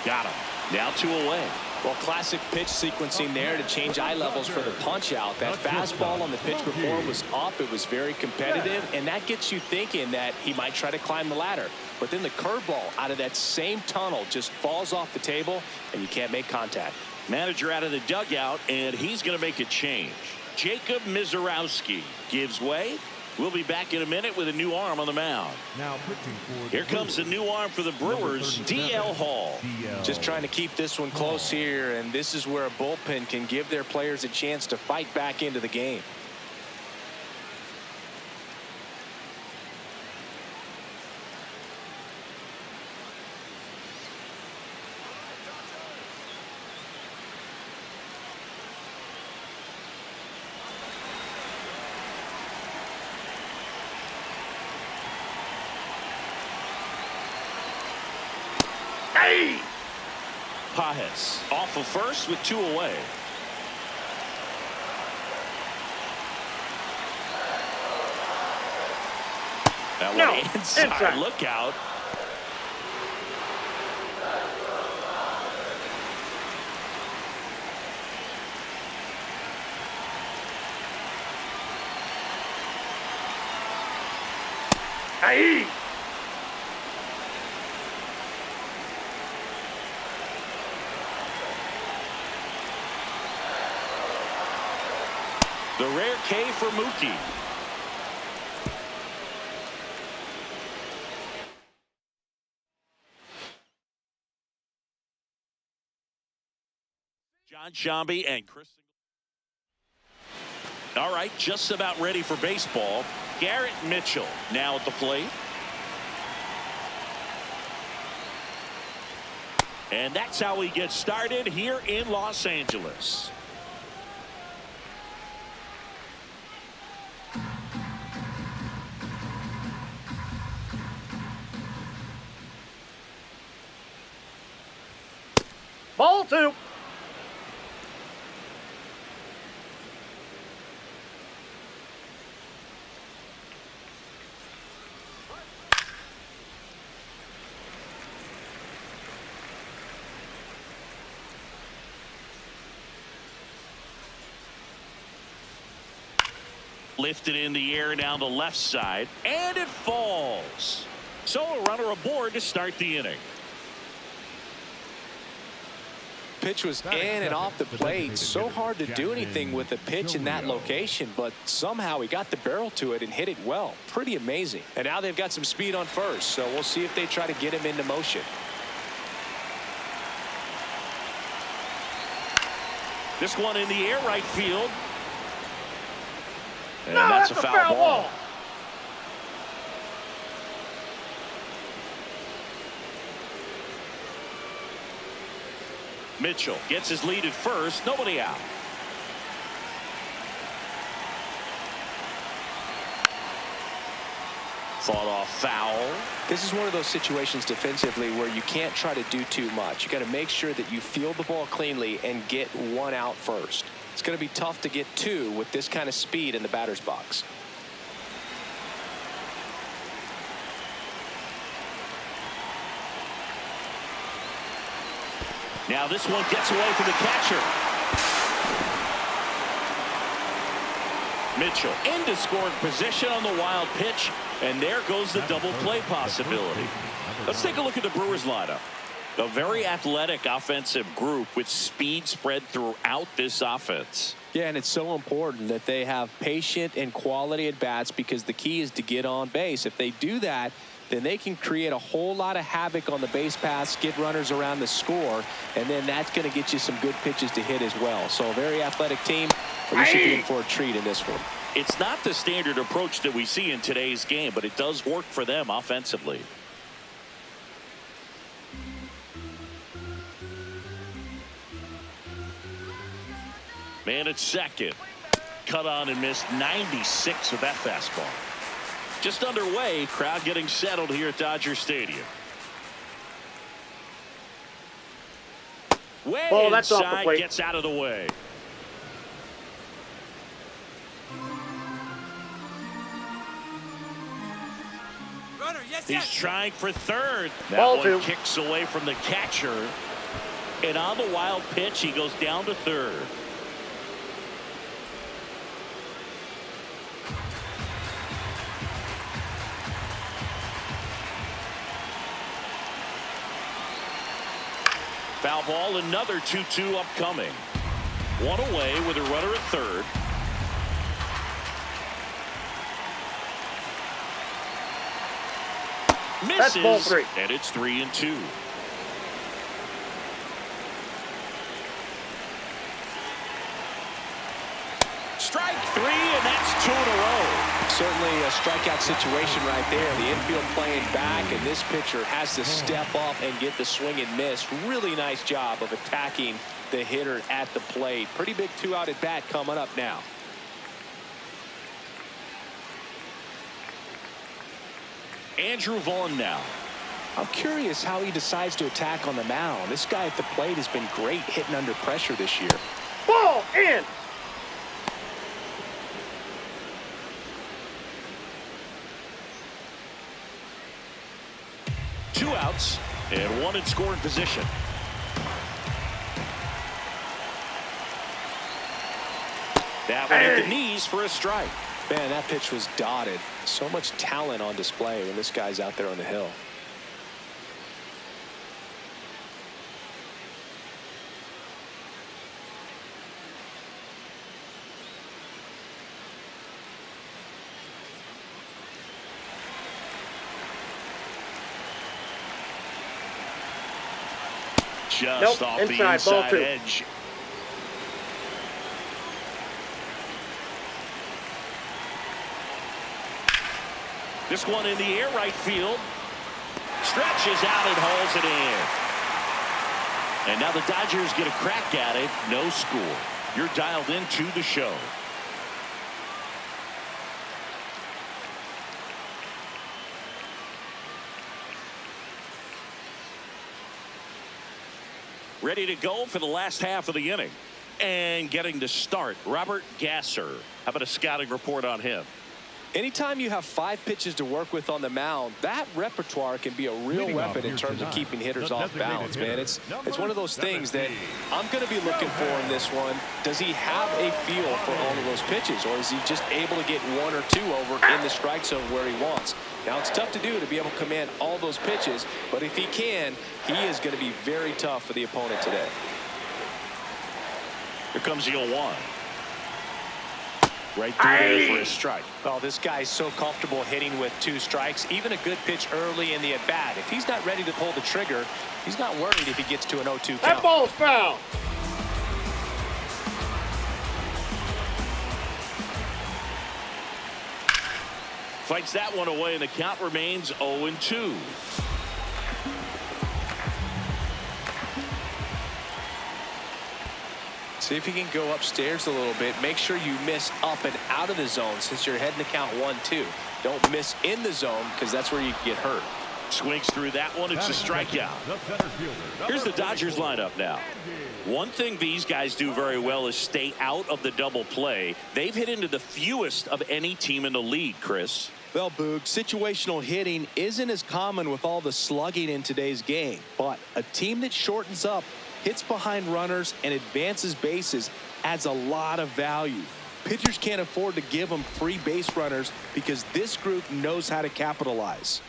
Got him. Now 2 away. Well, classic pitch sequencing there to change eye levels for the punch out. That fastball on the pitch before was up. It was very competitive, and that gets you thinking that he might try to climb the ladder. But then the curveball out of that same tunnel just falls off the table, and you can't make contact. Manager out of the dugout, and he's going to make a change. Jacob Mizorowski gives way. We'll be back in a minute with a new arm on the mound. Now pitching for Here comes the new arm for the Brewers, DL Hall. Just trying to keep this one close here, and this is where a bullpen can give their players a chance to fight back into the game. Pajes off of first with 2 away. That No, one inside. inside. Look out. Aye. The rare K for Mookie. John Shambi and Chris. All right, just about ready for baseball. Garrett Mitchell now at the plate. And that's how we get started here in Los Angeles. Ball 2. Lifted in the air down the left side, and it falls. So a runner aboard to start the inning. Pitch was in and off the plate. So hard to do anything with a pitch in that location, but somehow he got the barrel to it and hit it well. Pretty amazing. And now they've got some speed on first, so we'll see if they try to get him into motion. This one in the air right field. And No, that's that's a foul ball. Mitchell gets his lead at first. Nobody out. Fought off foul. This is one of those situations defensively where you can't try to do too much. You got to make sure that you field the ball cleanly and get one out first. It's going to be tough to get 2 with this kind of speed in the batter's box. Now this one gets away from the catcher. Mitchell into scoring position on the wild pitch, and there goes the double play possibility. Let's take a look at the Brewers lineup. A very athletic offensive group with speed spread throughout this offense. Yeah, and it's so important that they have patient and quality at bats, because the key is to get on base. If they do that, then they can create a whole lot of havoc on the base paths, get runners around the score, and then that's going to get you some good pitches to hit as well. So a very athletic team, but we should be in for a treat in this one. It's not the standard approach that we see in today's game, but it does work for them offensively. Man at second. Cut on and missed 96 with that fastball. Just underway, crowd getting settled here at Dodger Stadium. Way Ball, that's off the inside, plate. gets out of the way. Runner, yes, He's yes. trying for third. That Ball one 2. kicks away from the catcher. And on the wild pitch, he goes down to third. Foul ball, another 2-2 upcoming. One away with a runner at third. Misses, That's ball 3. and it's 3-2. Strike 3, and that's 2 in a row. Certainly a strikeout situation right there. The infield playing back, and this pitcher has to step up and get the swing and miss. Really nice job of attacking the hitter at the plate. Pretty big 2-out at bat coming up now. Andrew Vaughn now. I'm curious how he decides to attack on the mound. This guy at the plate has been great hitting under pressure this year. Ball in. Two outs and one in scoring position. That one at the knees for a strike. Man, that pitch was dotted. So much talent on display when this guy's out there on the hill. Just off the inside, ball inside two. edge. This one in the air right field. Stretches out and hauls it in. And now the Dodgers get a crack at it. No score. You're dialed into the show. Ready to go for the last half of the inning. And getting to start, Robert Gasser. How about a scouting report on him? Anytime you have 5 pitches to work with on the mound, that repertoire can be a real weapon in terms of keeping hitters off balance, man. It's one of those things that I'm going to be looking for in this one. Does he have a feel for all of those pitches, or is he just able to get 1 or 2 over in the strike zone where he wants? Now, it's tough to do to be able to command all those pitches, but if he can, he is going to be very tough for the opponent today. Here comes the 0-1. Right through there for a strike. Well, this guy's so comfortable hitting with 2 strikes. Even a good pitch early in the at-bat. If he's not ready to pull the trigger, he's not worried if he gets to an 0-2 count. That ball's foul. Fights that one away, and the count remains 0-2. See if he can go upstairs a little bit. Make sure you miss up and out of the zone since you're heading to count 1-2. Don't miss in the zone because that's where you get hurt. Swings through that one. It's a strikeout. Here's the Dodgers lineup now. One thing these guys do very well is stay out of the double play. They've hit into the fewest of any team in the league, Chris. Well, Boog, situational hitting isn't as common with all the slugging in today's game, but a team that shortens up, hits behind runners, and advances bases adds a lot of value. Pitchers can't afford to give them free base runners because this group knows how to capitalize.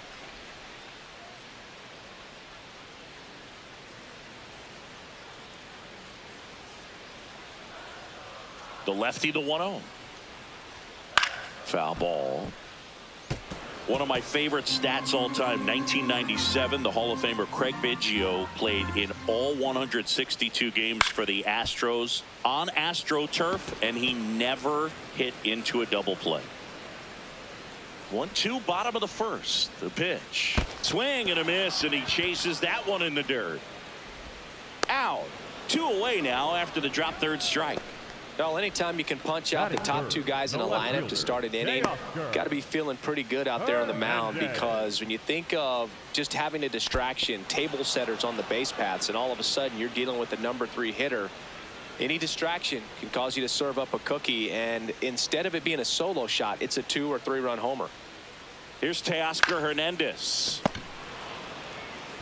The lefty, the 1-0. Foul ball. One of my favorite stats all time, 1997, the Hall of Famer Craig Biggio played in all 162 games for the Astros on AstroTurf, and he never hit into a double play. 1-2, bottom of the first. The pitch. Swing and a miss, and he chases that one in the dirt. Out. 2 away now after the drop third strike. Well, anytime you can punch out the top 2 guys in a lineup to start an inning, got to be feeling pretty good out there on the mound, because when you think of just having a distraction, table setters on the base paths, and all of a sudden you're dealing with the number 3 hitter, any distraction can cause you to serve up a cookie, and instead of it being a solo shot, it's a 2 or 3 run homer. Here's Teoscar Hernandez.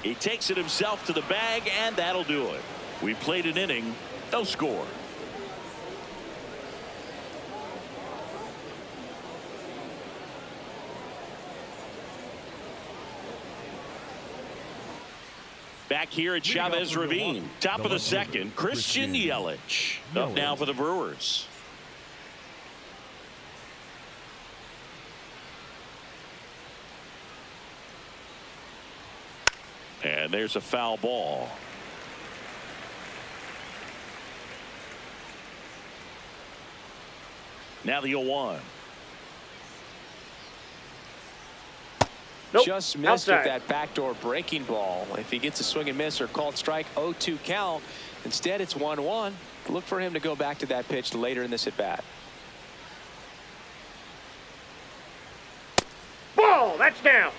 He takes it himself to the bag, and that'll do it. We played an inning, no score. Back here at Chavez Ravine, top of the second, Christian Yelich up now for the Brewers. And there's a foul ball. Now the 0-1. Nope. Just missed Outside. with that backdoor breaking ball. If he gets a swing and miss or called strike, 0-2 count. Instead, it's 1-1. Look for him to go back to that pitch later in this at bat. Ball, that's down.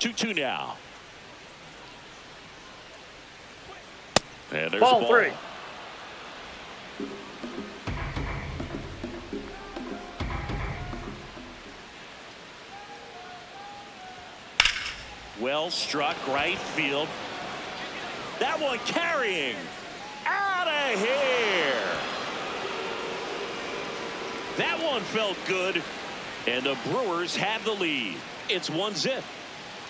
2-2 now. And there's Ball the ball. 3. Well struck right field. That one carrying out of here. That one felt good, and the Brewers have the lead. It's 1-0.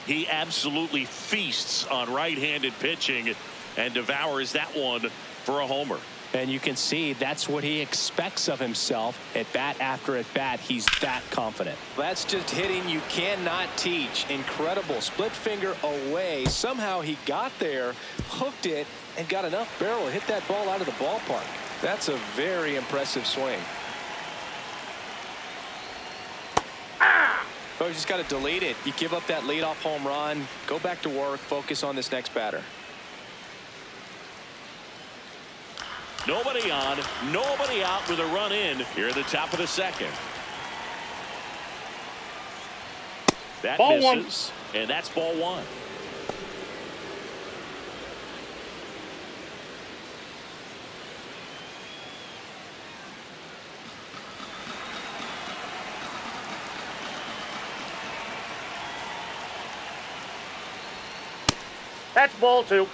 He absolutely feasts on right-handed pitching and devours that one for a homer. And you can see that's what he expects of himself at bat after at bat. He's that confident. That's just hitting you cannot teach. Incredible split finger away. Somehow he got there, hooked it, and got enough barrel to hit that ball out of the ballpark. That's a very impressive swing. But you just got to delete it. You give up that leadoff home run, go back to work, focus on this next batter. Nobody on, nobody out with a run in here at the top of the second. That Ball misses, and that's ball 1. That's ball 2.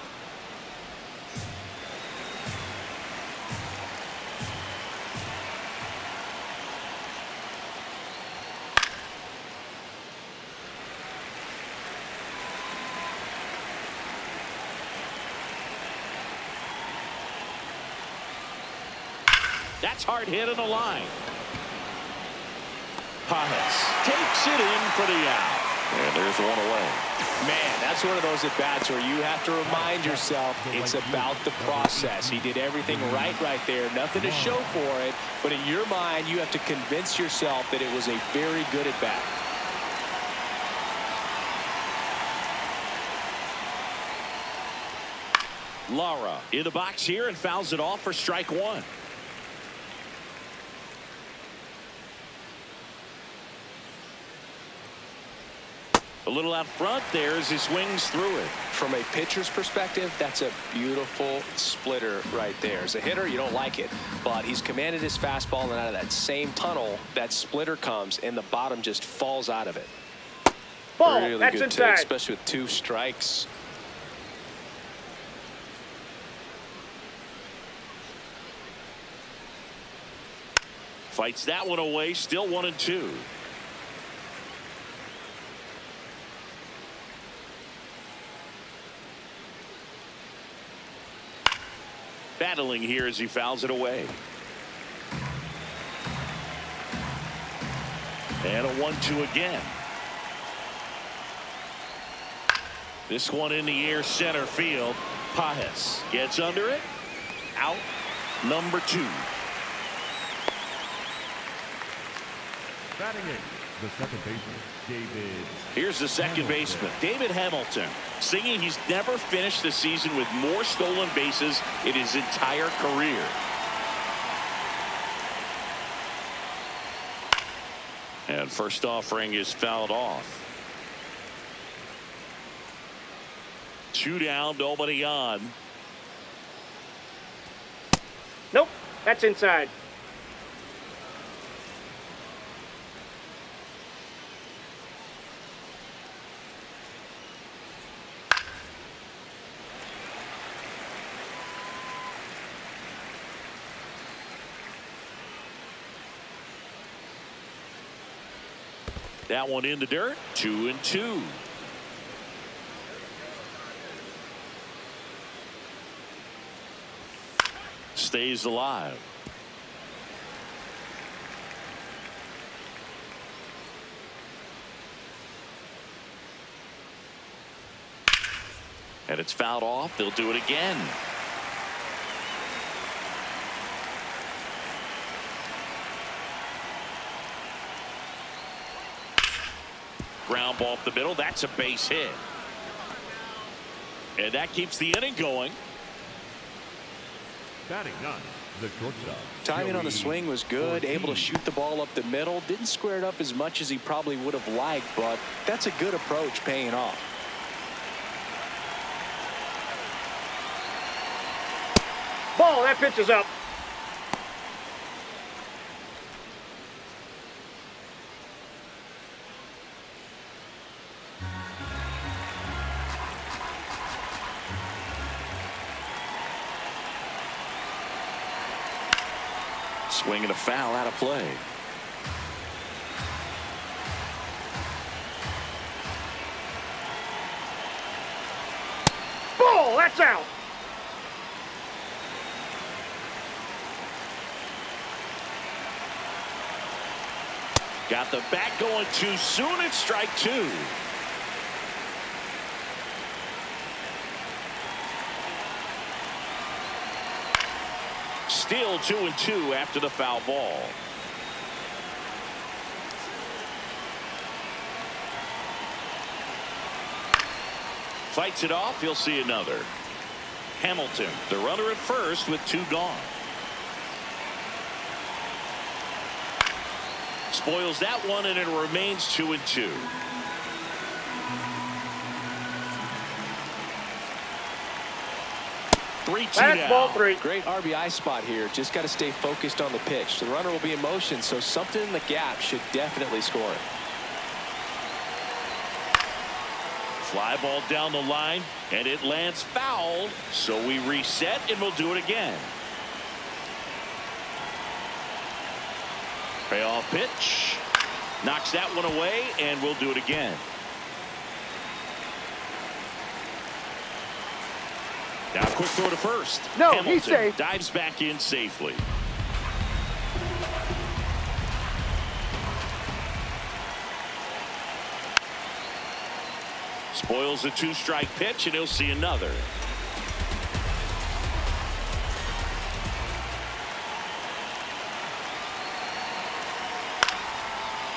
That's hard hit on the line. Pajas takes it in for the out. And there's one away. Man, that's one of those at-bats where you have to remind yourself it's about the process. He did everything right there. Nothing to show for it. But in your mind, you have to convince yourself that it was a very good at-bat. Lara in the box here and fouls it off for strike 1. A little out front there as he swings through it. From a pitcher's perspective, that's a beautiful splitter right there. As a hitter, you don't like it, but he's commanded his fastball, and out of that same tunnel, that splitter comes, and the bottom just falls out of it. Ball. Really That's good inside. take, especially with 2 strikes. Fights that one away, still 1-2. Battling here as he fouls it away. And a 1-2 again. This one in the air, center field. Pajas gets under it. Out number 2. Batting eighth, the second baseman, David. Here's the second baseman, David Hamilton, singing he's never finished the season with more stolen bases in his entire career. And first offering is fouled off. 2 down, nobody on. Nope. That's inside. That one in the dirt. 2-2. Stays alive. And it's fouled off. They'll do it again. Ground ball up the middle. That's a base hit. And that keeps the inning going. Batting ninth, the shortstop. Timing on the Joey swing was good, able to Ortiz. shoot the ball up the middle. Didn't square it up as much as he probably would have liked, but that's a good approach paying off. Ball, that pitch is up. Swing and a foul out of play. Ball, that's out. Got the bat going too soon. It's strike two. Still 2-2 after the foul ball. Fights it off. He'll see another. Hamilton, the runner at first with two gone. Spoils that one, and it remains 2-2. That's ball three. Great RBI spot here. Just got to stay focused on the pitch. The runner will be in motion, so something in the gap should definitely score it. Fly ball down the line, and it lands foul. So we reset, and we'll do it again. Payoff pitch. Knocks that one away, and we'll do it again. Now quick throw to first. No, Hamilton he's safe. dives back in safely. Spoils a two-strike pitch, and he'll see another.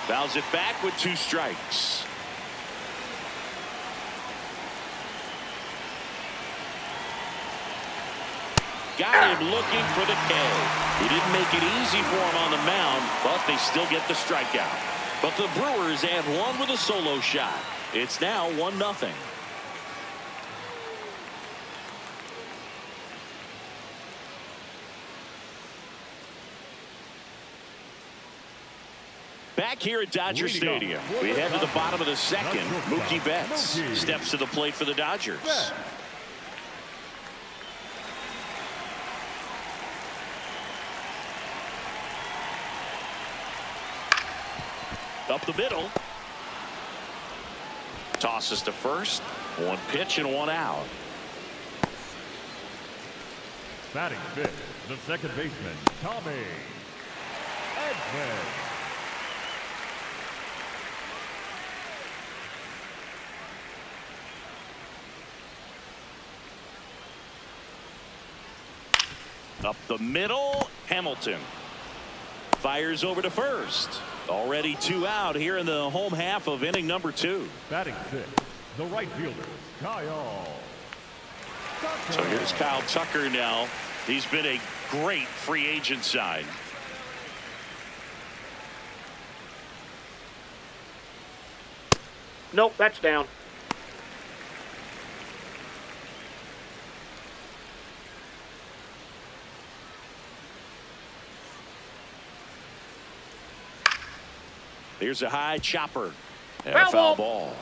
Fouls it back with two strikes. Got him looking for the K. He didn't make it easy for him on the mound, but they still get the strikeout. But the Brewers add one with a solo shot. It's now 1-0. Back here at Dodger Stadium, we head to the bottom of the second. Mookie Betts steps to the plate for the Dodgers. Up the middle. Tosses to first. One pitch and one out. Batting fifth, the second baseman, Tommy Edman. Up the middle, Hamilton fires over to first. Already two out here in the home half of inning number 2. Batting sixth, the right fielder, Kyle Tucker. So here's Kyle Tucker now. He's been a great free agent sign. Nope, that's down. Here's a high chopper and Foul a foul ball. ball.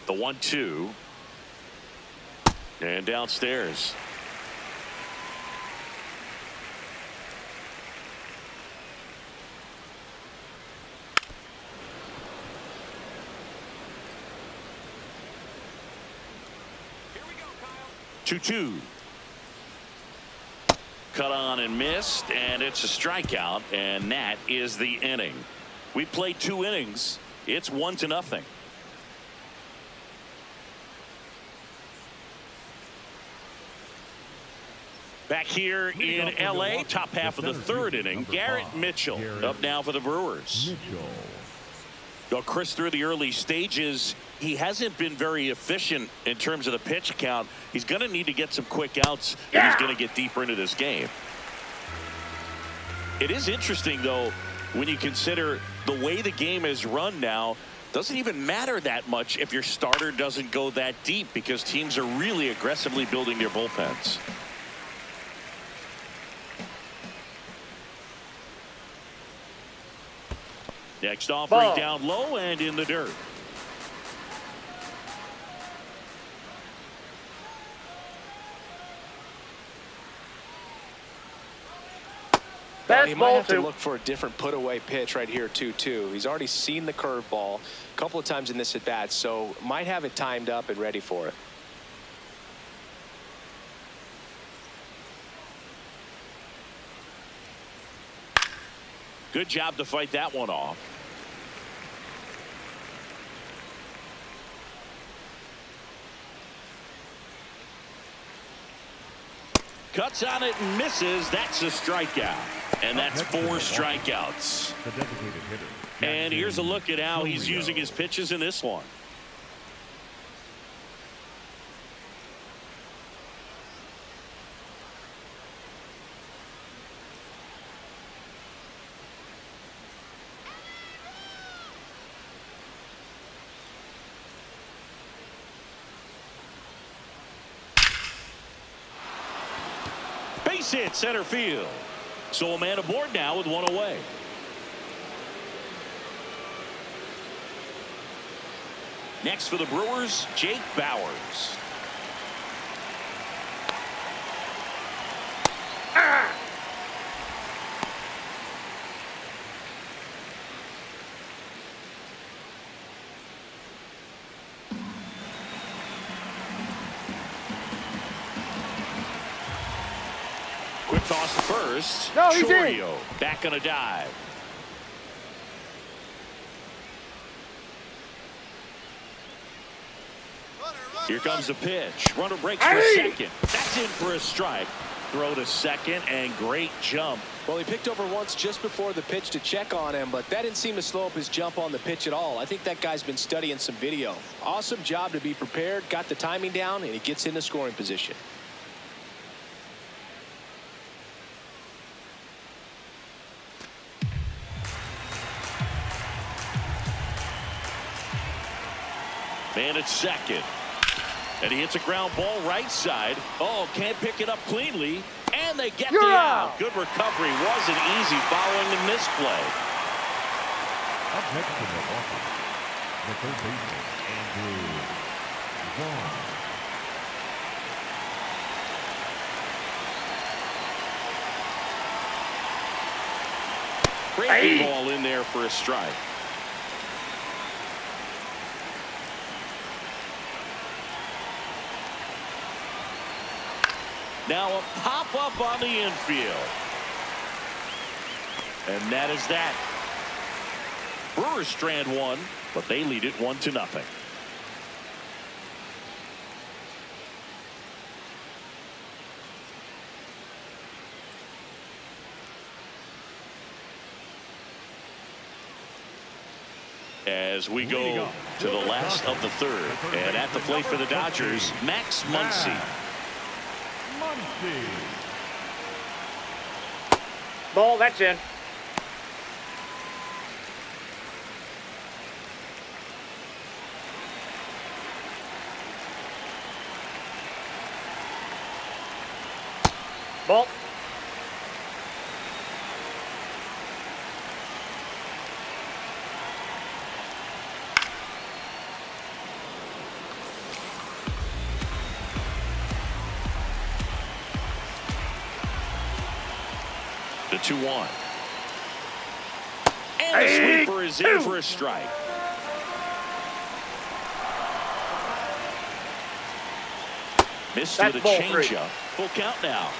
The 1-2 and downstairs. Here we go, Kyle. 2-2. Cut on and missed, and it's a strikeout, and that is the inning. We played 2 innings. It's 1-0. Back here in L.A., top half of the third inning, Garrett Mitchell up now for the Brewers. They'll cruise through the early stages he hasn't been very efficient in terms of the pitch count. He's going to need to get some quick outs if he's going to get deeper into this game. It is interesting, though, when you consider the way the game is run now. Doesn't even matter that much if your starter doesn't go that deep, because teams are really aggressively building their bullpens. Next offering down low and in the dirt. Well, he might have to look for a different put-away pitch right here, 2-2. He's already seen the curveball a couple of times in this at-bat, so might have it timed up and ready for it. Good job to fight that one off. Cuts on it and misses. That's a strikeout. And that's 4 strikeouts. The designated hitter. And here's a look at how he's using his pitches in this one. Base hit center field. So a man aboard now with one away. Next for the Brewers, Jake Bauers. Quick toss to first. No, he's in. Chorio back on a dive. Here comes the pitch. Runner breaks for second. That's in for a strike. Throw to second, and great jump. Well, he picked over once just before the pitch to check on him, but that didn't seem to slow up his jump on the pitch at all. I think that guy's been studying some video. Awesome job to be prepared, got the timing down, and he gets into scoring position. Man at second. And he hits a ground ball right side. Oh, can't pick it up cleanly. And they get the out. Good recovery. Wasn't easy following the misplay. Up next to Milwaukee, the third baseman, Andrew Vaughn. Breaking ball in there for a strike. Now a pop-up on the infield. And that is that. Brewers strand one, but they lead it 1-0. As we go to the last of the third, and at the plate for the Dodgers, Max Muncy. Ball, that's in. Ball. The 2-1. And the sweeper is in for a strike. Missed with a changeup. Full count now.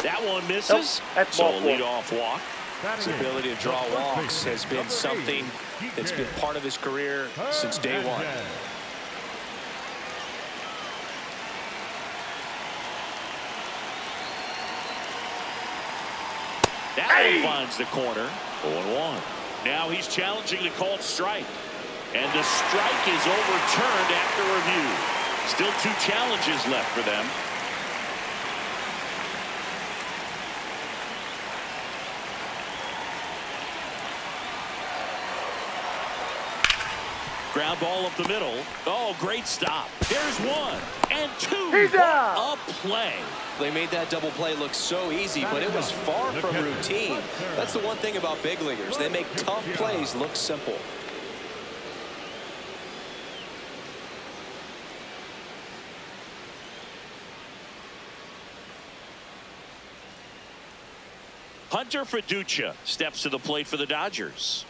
That one misses. That's so ball a four. leadoff walk. His ability to draw walks has been something that's been part of his career since day one. That one finds the corner. 0-1. Now he's challenging the called strike. And the strike is overturned after review. Still 2 challenges left for them. Ground ball up the middle. Oh, great stop. There's 1 and 2. He's out. What a play. They made that double play look so easy, but it was far from routine. That's the one thing about big leaguers. They make tough plays look simple. Hunter Fiducia steps to the plate for the Dodgers.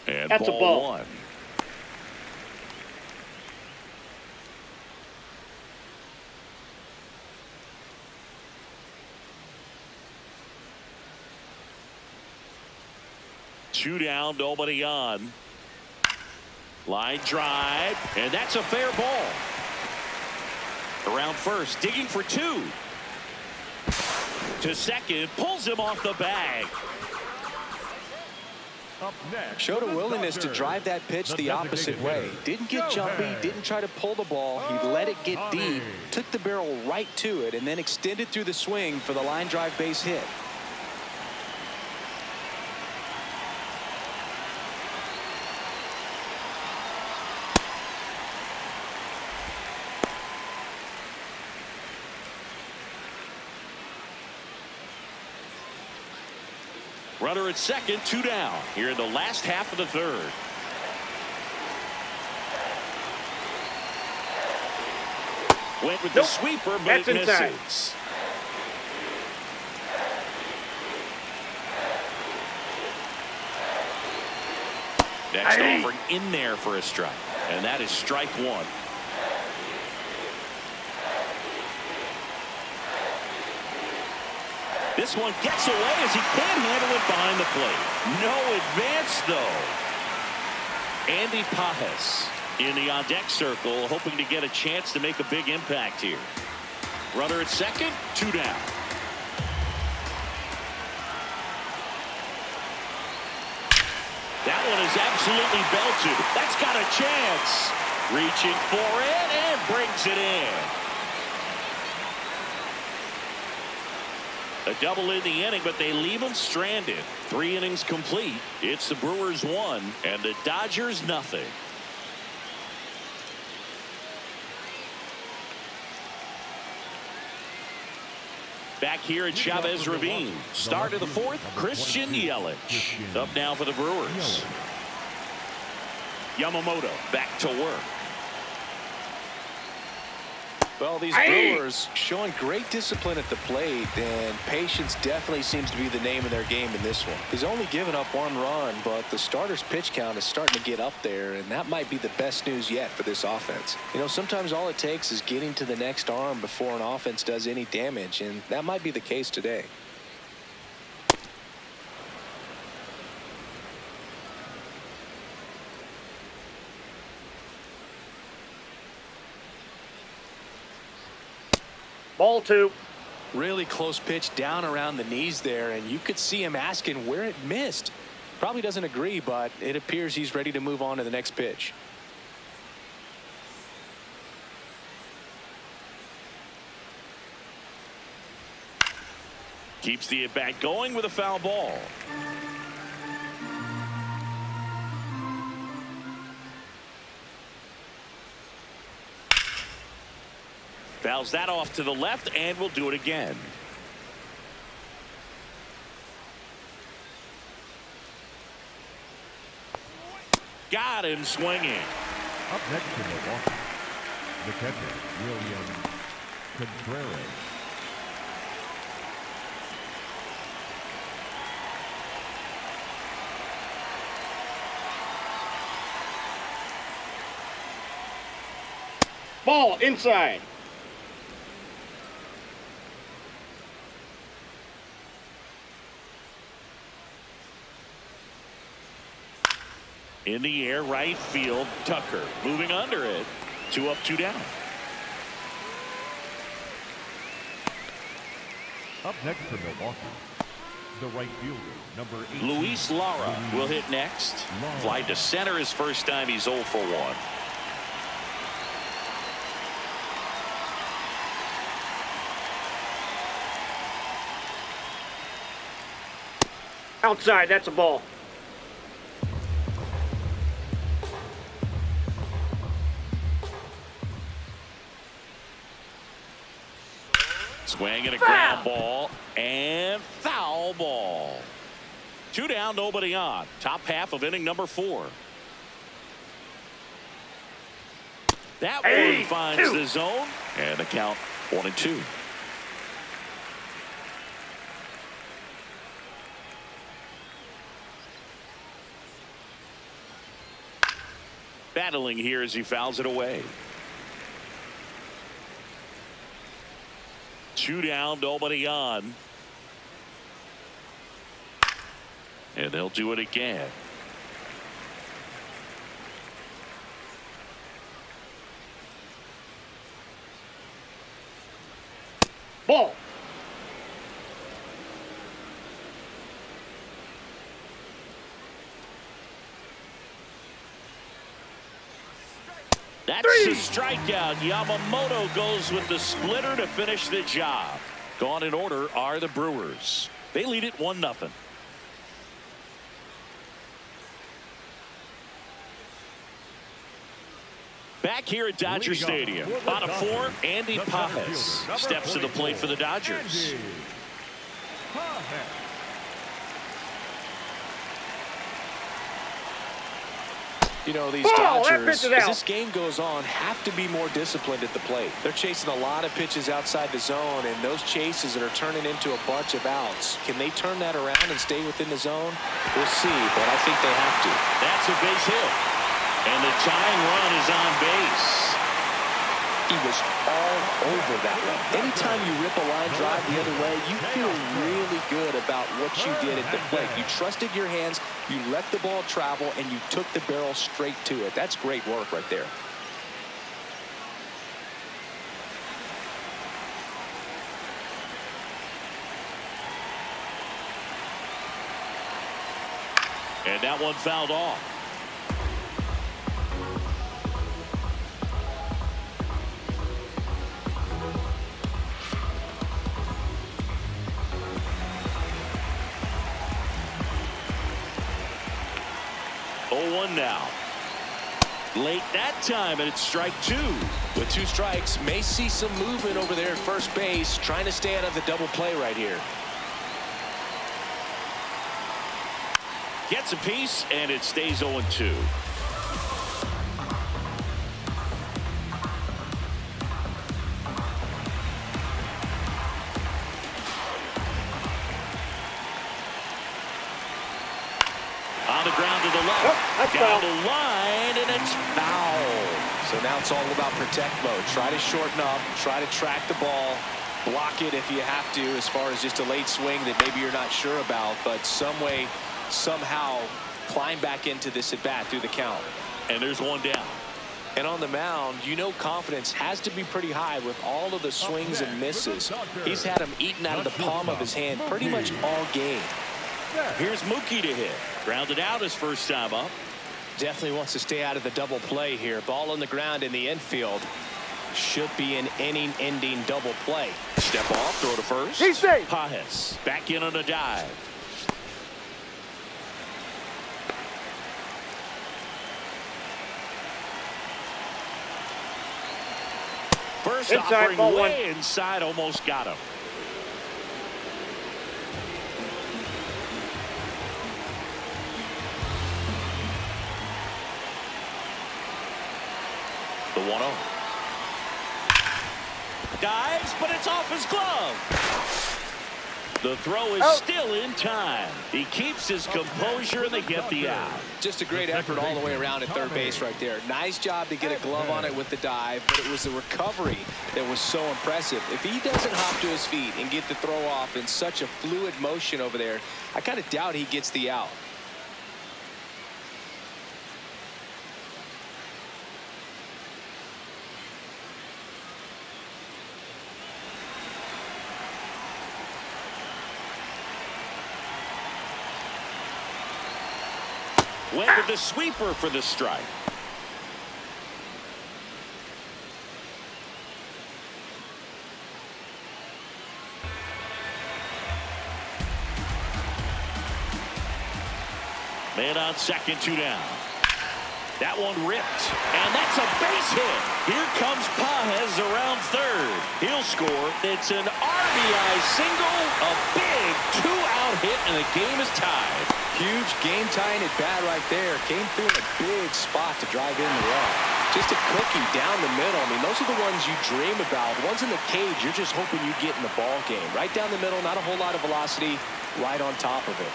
And That's a ball. 1. Two down, nobody on. Line drive, and that's a fair ball. Around first, digging for 2. To second, pulls him off the bag. Up next, Showed a the willingness to Dodgers, drive that pitch the opposite way. Didn't get jumpy, didn't try to pull the ball. He let it get deep, took the barrel right to it, and then extended through the swing for the line drive base hit. Runner at second, 2 down here in the last half of the 3rd. Went with the sweeper, but That's it inside. misses. Next offering in there for a strike, and that is strike 1. This one gets away as he can't handle it behind the plate. No advance, though. Andy Pajes in the on-deck circle, hoping to get a chance to make a big impact here. Runner at second, 2 down. That one is absolutely belted. That's got a chance. Reaching for it and brings it in. A double in the inning, but they leave him stranded. 3 innings complete. It's the Brewers 1 and the Dodgers nothing. Back here at Chavez Ravine. Start of the 4th, Christian Yelich. Up now for the Brewers. Yamamoto back to work. Well, these Brewers showing great discipline at the plate, and patience definitely seems to be the name of their game in this one. He's only given up 1 run, but the starter's pitch count is starting to get up there, and that might be the best news yet for this offense. You know, sometimes all it takes is getting to the next arm before an offense does any damage, and that might be the case today. Ball 2. Really close pitch down around the knees there, and you could see him asking where it missed. Probably doesn't agree, but it appears he's ready to move on to the next pitch. Keeps the at-bat going with a foul ball. Fouls that off to the left and will do it again. Got him swinging. Up next to Milwaukee, the catcher, William Contreras. Ball inside. In the air, right field, Tucker moving under it. 2 up, 2 down. Up next for Milwaukee, the right fielder, number 8. Luis Lara will hit next. Fly to center his first time. He's 0 for 1. Outside, that's a ball. Swing and a ground ball and foul ball. 2 down, nobody on. Top half of inning number 4. That one finds the zone and the count 1-2. Battling here as he fouls it away. 2 down, nobody on. And they'll do it again. Ball. That's a strikeout. Yamamoto goes with the splitter to finish the job. Gone in order are the Brewers. They lead it 1-0. Back here at Dodger Stadium, bottom 4, Andy Pajes steps to the plate for the Dodgers. You know, these Dodgers, as this game goes on, have to be more disciplined at the plate. They're chasing a lot of pitches outside the zone, and those chases that are turning into a bunch of outs. Can they turn that around and stay within the zone? We'll see, but I think they have to. That's a base hit. And the tying run is on base. He was all over that one. Anytime you rip a line drive the other way, you feel really good about what you did at the plate. You trusted your hands, you let the ball travel, and you took the barrel straight to it. That's great work right there. And that one fouled off. Now late that time, and it's strike 2. With 2 strikes, may see some movement over there at first base, trying to stay out of the double play right here. Gets a piece, and it stays 0-2. On the ground to the left. Down the line, and it's foul. So now it's all about protect mode. Try to shorten up, try to track the ball, block it if you have to, as far as just a late swing that maybe you're not sure about, but some way, somehow climb back into this at bat through the count. And there's one down. And on the mound, you know, confidence has to be pretty high with all of the swings and misses. He's had them eaten out of the palm of his hand pretty much all game. Here's Mookie to hit. Grounded out his first time up. Definitely wants to stay out of the double play here. Ball on the ground in the infield. Should be an inning-ending double play. Step off, throw to first. He's safe. Pajes back in on a dive. First offering way inside, almost got him. The 1-0. Dives, but it's off his glove. The throw is still in time. He keeps his composure, and they get the out. Just a great effort all the way around at third base right there. Nice job to get a glove on it with the dive, but it was the recovery that was so impressive. If he doesn't hop to his feet and get the throw off in such a fluid motion over there, I kind of doubt he gets the out. Went with the sweeper for the strike. Man on second, 2 down. That one ripped, and that's a base hit. Here comes Pages around third. He'll score. It's an RBI single, a big 2-out hit, and the game is tied. Huge game-tying at bat right there. Came through in a big spot to drive in the run. Just a cookie down the middle. I mean, those are the ones you dream about. The ones in the cage, you're just hoping you get in the ball game. Right down the middle, not a whole lot of velocity, right on top of it.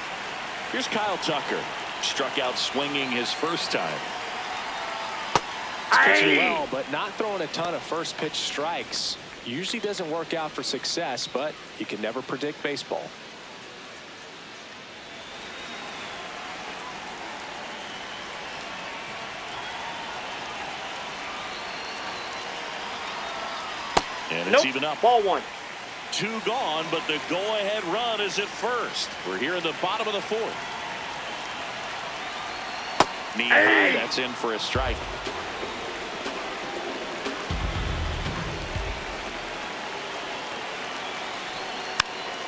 Here's Kyle Tucker. Struck out swinging his first time. He's pitching well, but not throwing a ton of first pitch strikes. Usually doesn't work out for success, but you can never predict baseball. And it's even up. Ball 1. 2 gone, but the go-ahead run is at first. We're here in the bottom of the 4th. Knee high, that's in for a strike.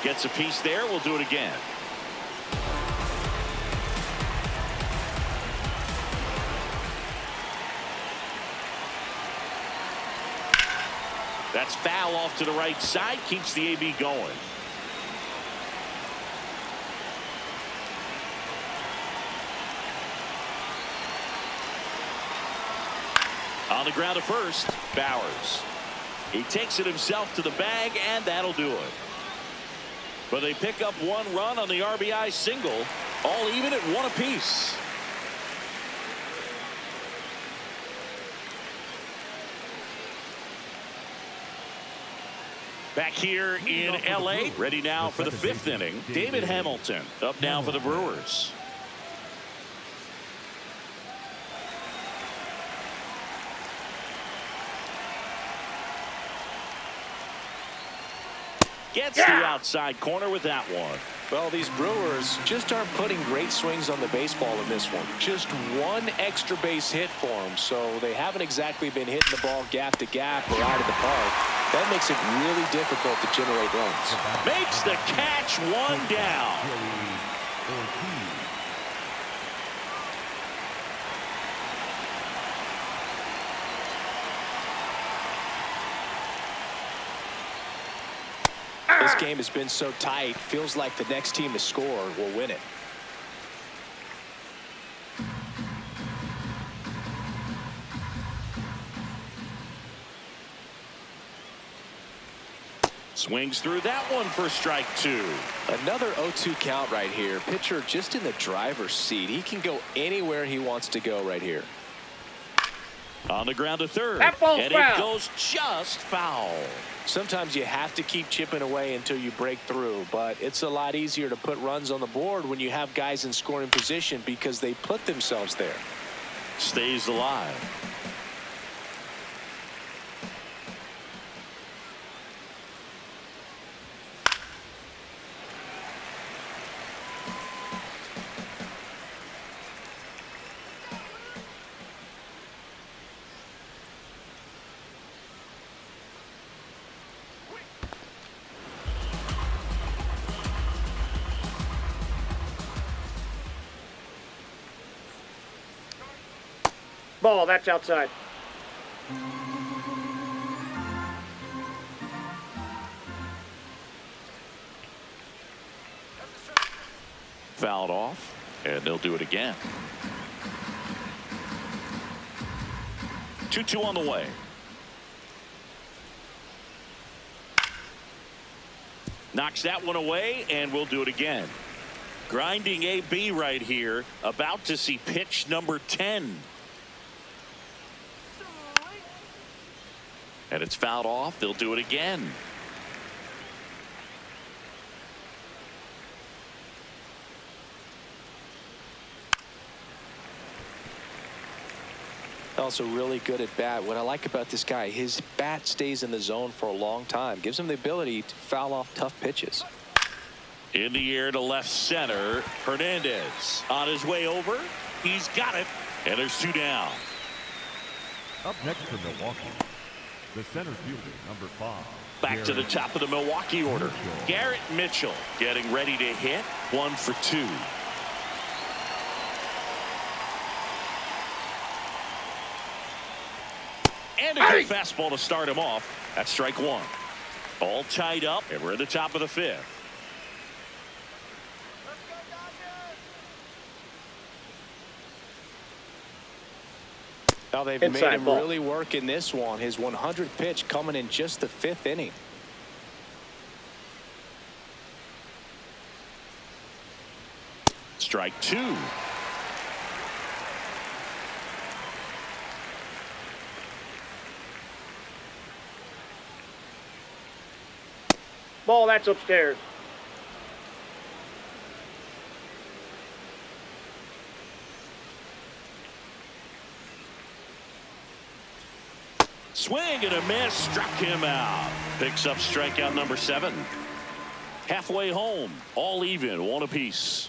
Gets a piece there. We'll do it again. That's foul off to the right side. Keeps the AB going. On the ground to first, Bowers. He takes it himself to the bag, and that'll do it. But they pick up 1 run on the RBI single, all even at 1 apiece. Back here in L.A., ready now for the 5th inning. David Hamilton up now for the Brewers. Gets the outside corner with that one. Well, these Brewers just aren't putting great swings on the baseball in this one. Just 1 extra base hit for them, so they haven't exactly been hitting the ball gap to gap or out of the park. That makes it really difficult to generate runs. Makes the catch, 1 down. This game has been so tight, feels like the next team to score will win it. Swings through that one for strike 2. Another 0-2 count right here. Pitcher just in the driver's seat. He can go anywhere he wants to go right here. On the ground to third. That ball's and foul. It goes just foul. Sometimes you have to keep chipping away until you break through, but it's a lot easier to put runs on the board when you have guys in scoring position because they put themselves there. Stays alive. Ball, that's outside. Fouled off, and they'll do it again. 2-2 on the way. Knocks that one away, and we'll do it again. Grinding AB right here, about to see pitch number 10. And it's fouled off. They'll do it again. Also really good at bat. What I like about this guy, his bat stays in the zone for a long time. Gives him the ability to foul off tough pitches. In the air to left center. Hernandez on his way over. He's got it. And there's 2 down. Up next for Milwaukee, the center fielder, number 5. Back to the top of the Milwaukee order. Garrett Mitchell getting ready to hit. 1 for 2. And a good fastball to start him off. That's strike 1. All tied up, and we're at the top of the 5th. Now they've Inside made him ball. really work in this one. His 100th pitch coming in just the 5th inning. Strike 2. Ball, that's upstairs. Swing and a miss, struck him out. Picks up strikeout number 7. Halfway home, all even, 1 apiece.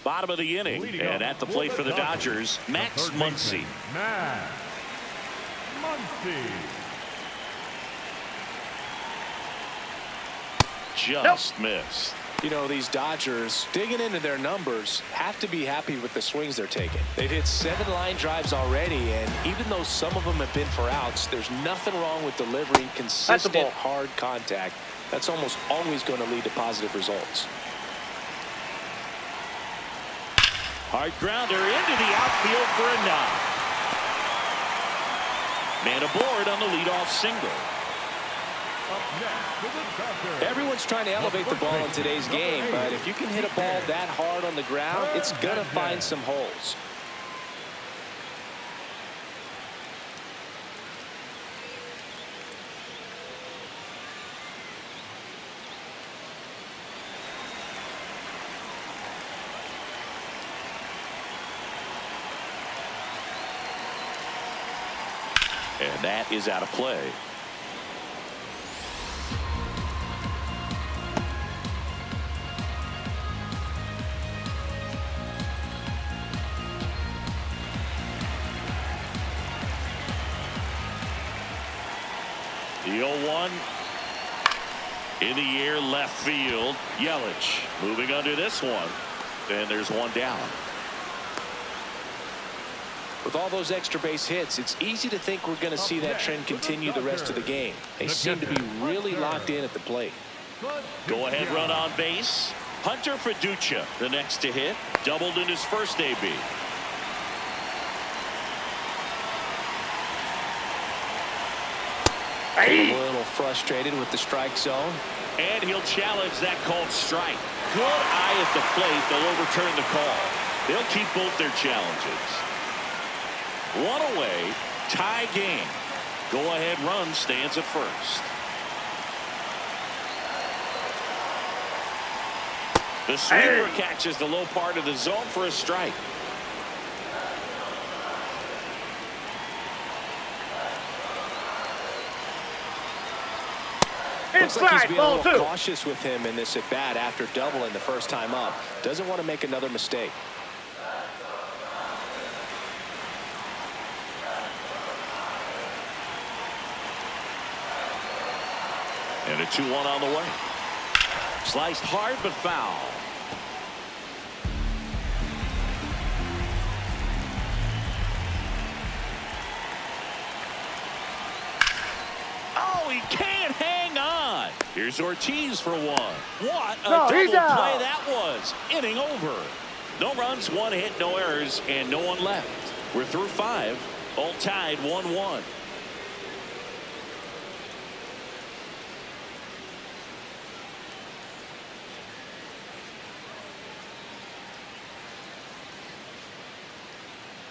Bottom of the inning, and at the plate for the Dodgers, Max Muncy. Max Muncy. Just missed. You know, these Dodgers, digging into their numbers, have to be happy with the swings they're taking. They've hit 7 line drives already, and even though some of them have been for outs, there's nothing wrong with delivering consistent, ball. hard contact. That's almost always going to lead to positive results. Hard grounder into the outfield for a knock. Man aboard on the leadoff single. Up next for the Dodgers. Everyone's trying to elevate the ball in today's game, but if you can hit a ball that hard on the ground, it's going to find some holes. And that is out of play. The 0-1 in the air, left field. Yelich moving under this one. And there's 1 down. With all those extra base hits, it's easy to think we're going to see that trend continue the rest of the game. They seem to be really locked in at the plate. Go ahead run on base. Hunter Fiducia, the next to hit. Doubled in his first AB. A little frustrated with the strike zone. And he'll challenge that called strike. Good eye at the plate. They'll overturn the call. They'll keep both their challenges. 1 away, tie game. Go ahead run stands at first. The sweeper catches the low part of the zone for a strike. Looks like he's Inside, being a ball little 2. cautious with him in this at bat after doubling the first time up. Doesn't want to make another mistake. And a 2-1 on the way. Sliced hard but foul. Oh, he can't hang on. Here's Ortiz for 1. What a double he's play out. that was. Inning over. No runs, 1 hit, no errors, and no one left. We're through 5. All tied 1-1.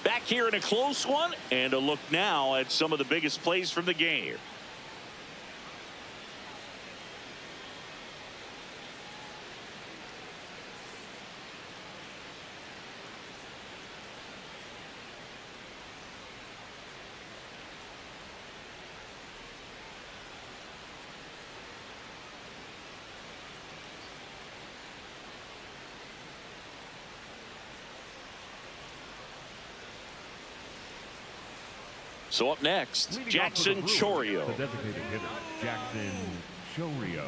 Back here in a close one, and a look now at some of the biggest plays from the game. So up next, Leading off for the Jackson Brewers, Chorio. The designated hitter, Jackson Chorio.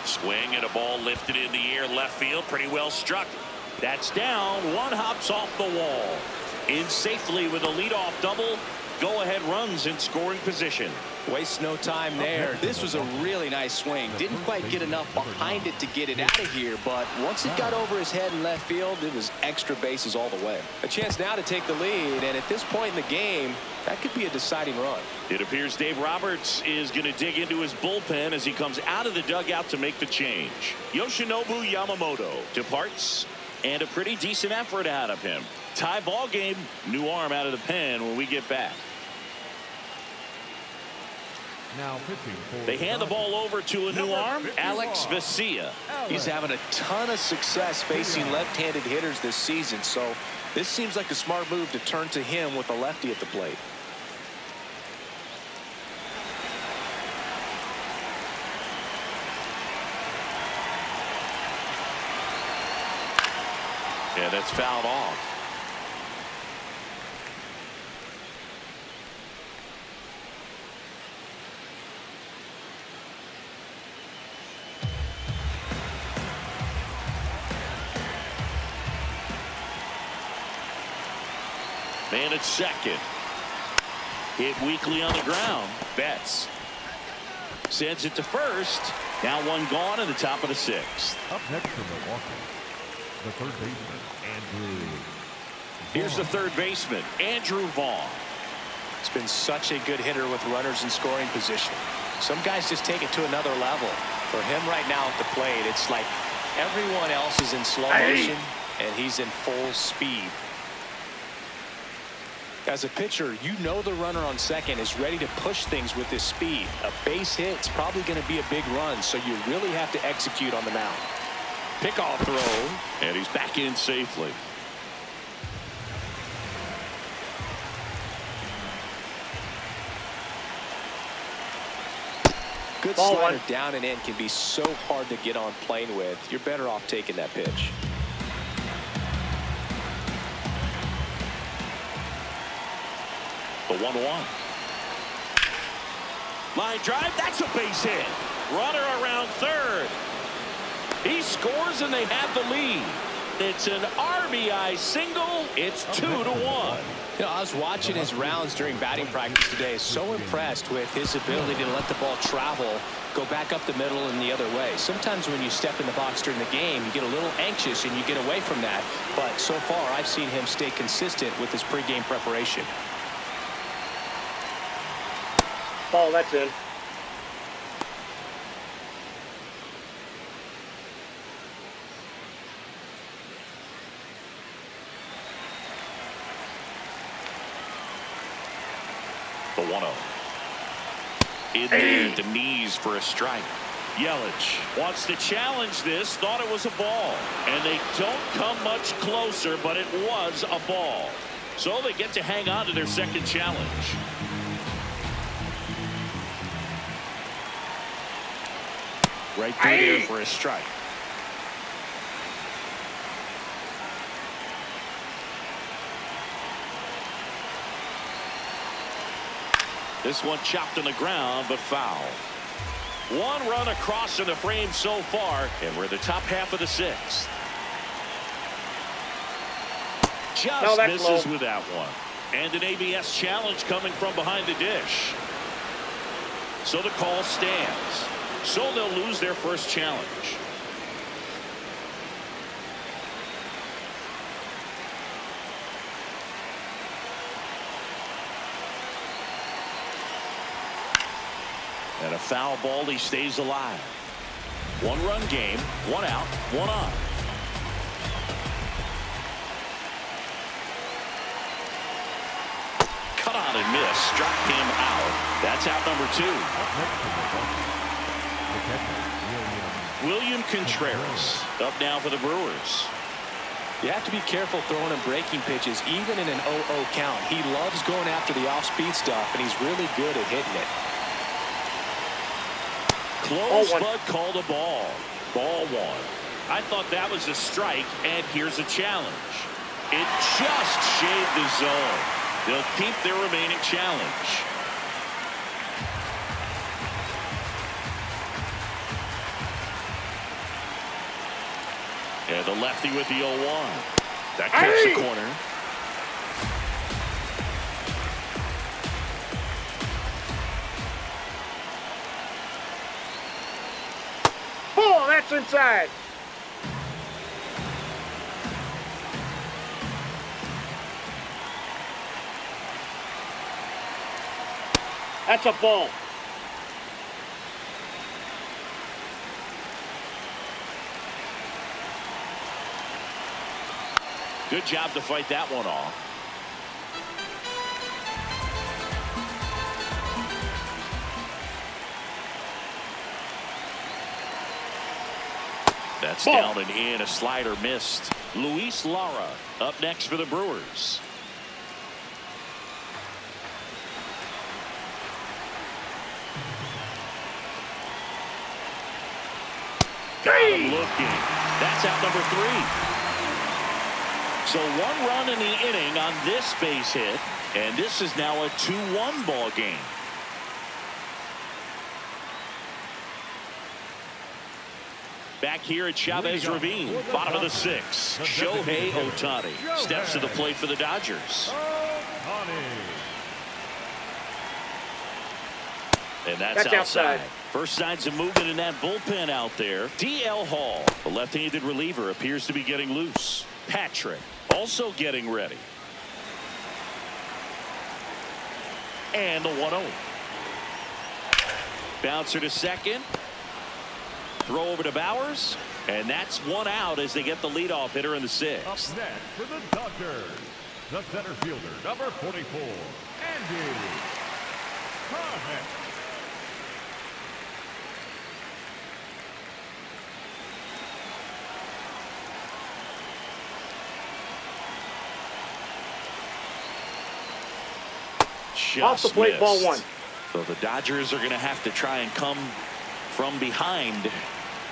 Swing and a ball lifted in the air left field. Pretty well struck. That's down. One hops off the wall. In safely with a leadoff double. Go-ahead runs in scoring position. Waste no time there. This was a really nice swing. Didn't quite get enough behind it to get it out of here, but once it got over his head in left field, it was extra bases all the way. A chance now to take the lead, and at this point in the game, that could be a deciding run. It appears Dave Roberts is going to dig into his bullpen as he comes out of the dugout to make the change. Yoshinobu Yamamoto departs, and a pretty decent effort out of him. Tie ball game, new arm out of the pen when we get back. Now pitching for They hand the ball over to a new arm, 51, Alex Vesia. He's having a ton of success facing left-handed hitters this season, so this seems like a smart move to turn to him with a lefty at the plate. Yeah, that's fouled off. Man at second. Hit weakly on the ground. Betts sends it to first. Now one gone in the top of the sixth. Up next for Milwaukee, the third baseman, Andrew. Here's the third baseman, Andrew Vaughn. It's been such a good hitter with runners in scoring position. Some guys just take it to another level. For him right now at the plate, it's like everyone else is in slow motion and he's in full speed. As a pitcher, you know the runner on second is ready to push things with his speed. A base hit's probably going to be a big run, so you really have to execute on the mound. Pickoff throw. And he's back in safely. Good Ball slider one. down and in can be so hard to get on plane with. You're better off taking that pitch. The 1-1. Line drive. That's a base hit. Runner around third. He scores and they have the lead. It's an RBI single. It's 2-1. You know, I was watching his rounds during batting practice today. So impressed with his ability to let the ball travel, go back up the middle and the other way. Sometimes when you step in the box during the game, you get a little anxious and you get away from that. But so far, I've seen him stay consistent with his pregame preparation. Ball, that's in. The 1-0. In there, the knees for a strike. Yelich wants to challenge this, thought it was a ball. And they don't come much closer, but it was a ball. So they get to hang on to their second challenge. Right through there for a strike. This one chopped on the ground, but foul. One run across in the frame so far, and we're the top half of the sixth. Just misses with that one. And an ABS challenge coming from behind the dish. So the call stands. So they'll lose their first challenge. And a foul ball, he stays alive. One-run game, one out, one on. Cut on and miss, struck him out. That's out number 2. The catcher, William Contreras up now for the Brewers. You have to be careful throwing him breaking pitches, even in an 0-0 count. He loves going after the off-speed stuff, and he's really good at hitting it. Close, but called a ball. Ball one. I thought that was a strike, and here's a challenge. It just shaved the zone. They'll keep their remaining challenge. And the lefty with the 0-1. That clips the corner. Oh, that's inside. That's a ball. Good job to fight that one off. That's down and in. A slider missed. Luis Lara up next for the Brewers. Got him looking. That's out number 3. So 1 run in the inning on this base hit, and this is now a 2-1 ball game. Back here at Chavez Ravine, bottom of the 6th, Shohei Ohtani steps to the plate for the Dodgers. And that's outside. First signs of movement in that bullpen out there. D.L. Hall, the left-handed reliever, appears to be getting loose. Patrick also getting ready. And the 1-0. Bouncer to second. Throw over to Bowers. And that's 1 out as they get the leadoff hitter in the 6th. Up next for the Dodgers, the center fielder, number 44, Andy Carmen. Off the plate, ball 1. So the Dodgers are going to have to try and come from behind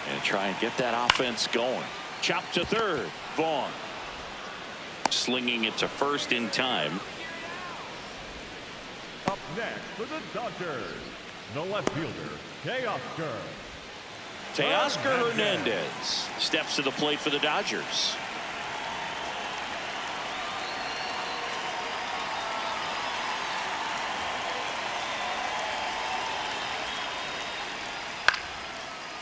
and try and get that offense going. Chop to third. Vaughn slinging it to first in time. Up next for the Dodgers, the left fielder, Teoscar Hernandez steps to the plate for the Dodgers.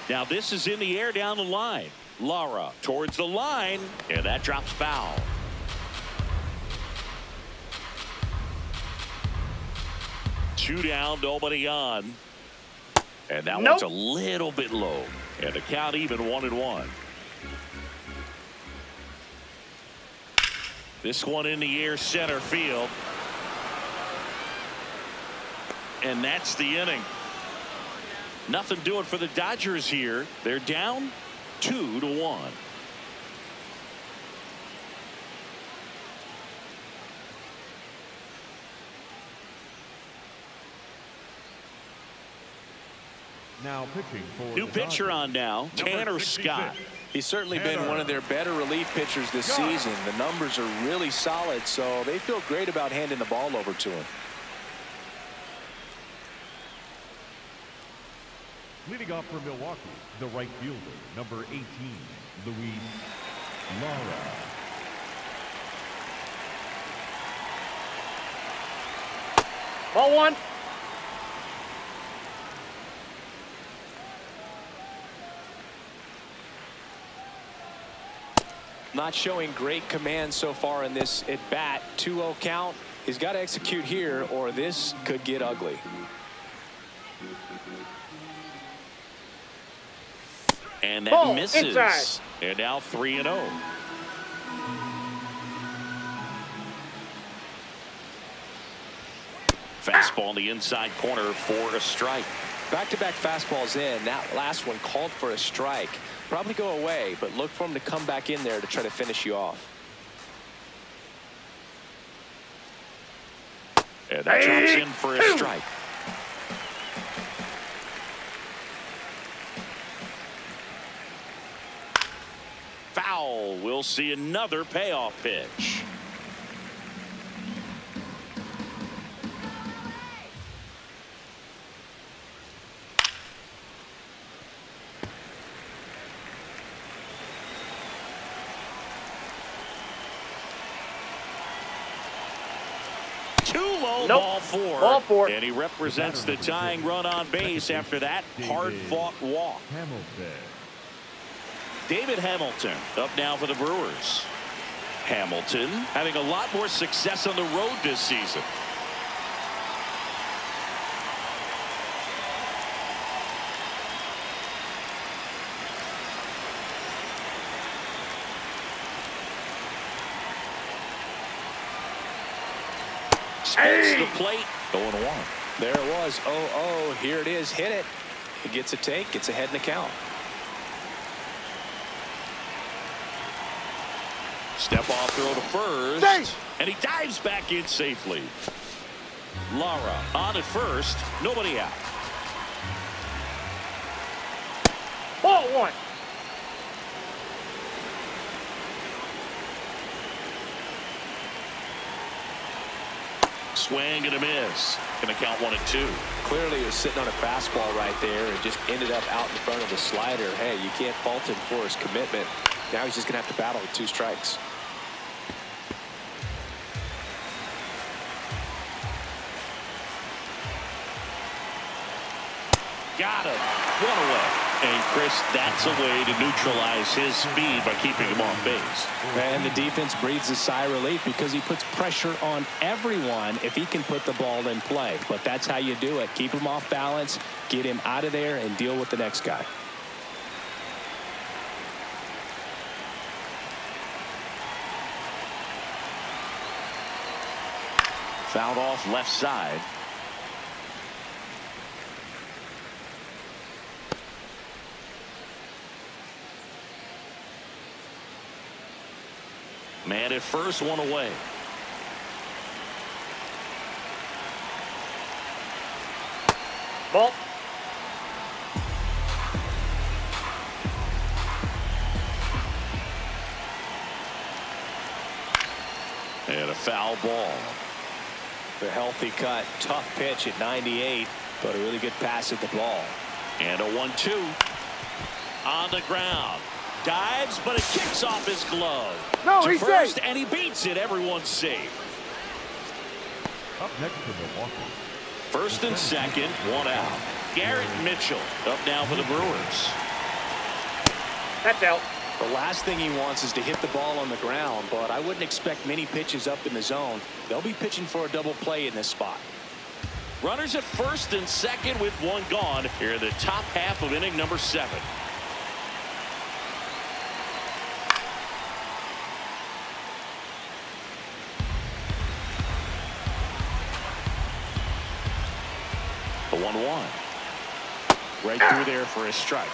Now this is in the air down the line. Lara towards the line, and that drops foul. Two down, nobody on. And that one's a little bit low. And the count even 1-1. This one in the air center field. And that's the inning. Nothing doing for the Dodgers here. They're down 2-1. Now pitching for new pitcher on now, Tanner Scott. He's certainly been one of their better relief pitchers this season. The numbers are really solid, so they feel great about handing the ball over to him. Leading off for Milwaukee, the right fielder, number 18, Luis Lara. Ball 1. Not showing great command so far in this at bat. 2-0 count. He's got to execute here, or this could get ugly. And that misses. Inside. And now 3-0. Fastball in the inside corner for a strike. Back-to-back fastballs in. That last one called for a strike. Probably go away, but look for him to come back in there to try to finish you off. And that drops in for a strike. Foul. We'll see another payoff pitch. Nope. Ball four. Ball 4. And he represents the tying run on base after that hard-fought walk. Hamilton. David Hamilton up now for the Brewers. Hamilton having a lot more success on the road this season. Spins the plate. 0-1. There it was. 0-0. Here it is. Hit it. He gets a take. Gets ahead in the count. Step off throw to first. Safe. And he dives back in safely. Lara on at first. Nobody out. Ball 1. Swing and a miss. Gonna count 1-2. Clearly he was sitting on a fastball right there and just ended up out in front of the slider. Hey, you can't fault him for his commitment. Now he's just gonna have to battle with 2 strikes. Got him. 1 away. And Chris, that's a way to neutralize his speed by keeping him off base. And the defense breathes a sigh of relief because he puts pressure on everyone if he can put the ball in play. But that's how you do it. Keep him off balance, get him out of there, and deal with the next guy. Fouled off left side. Man at first, 1 away. Ball. And a foul ball. The healthy cut. Tough pitch at 98, but a really good pass at the ball. And a 1-2. On the ground. Dives, but it kicks off his glove. No, to he's first, safe. and he beats it. Everyone's safe. Up next for Milwaukee. First and second, 1 out. Garrett Mitchell up now for the Brewers. That's out. The last thing he wants is to hit the ball on the ground, but I wouldn't expect many pitches up in the zone. They'll be pitching for a double play in this spot. Runners at first and second with 1 gone here in the top half of inning number 7. The 1-1. Right through there for a strike.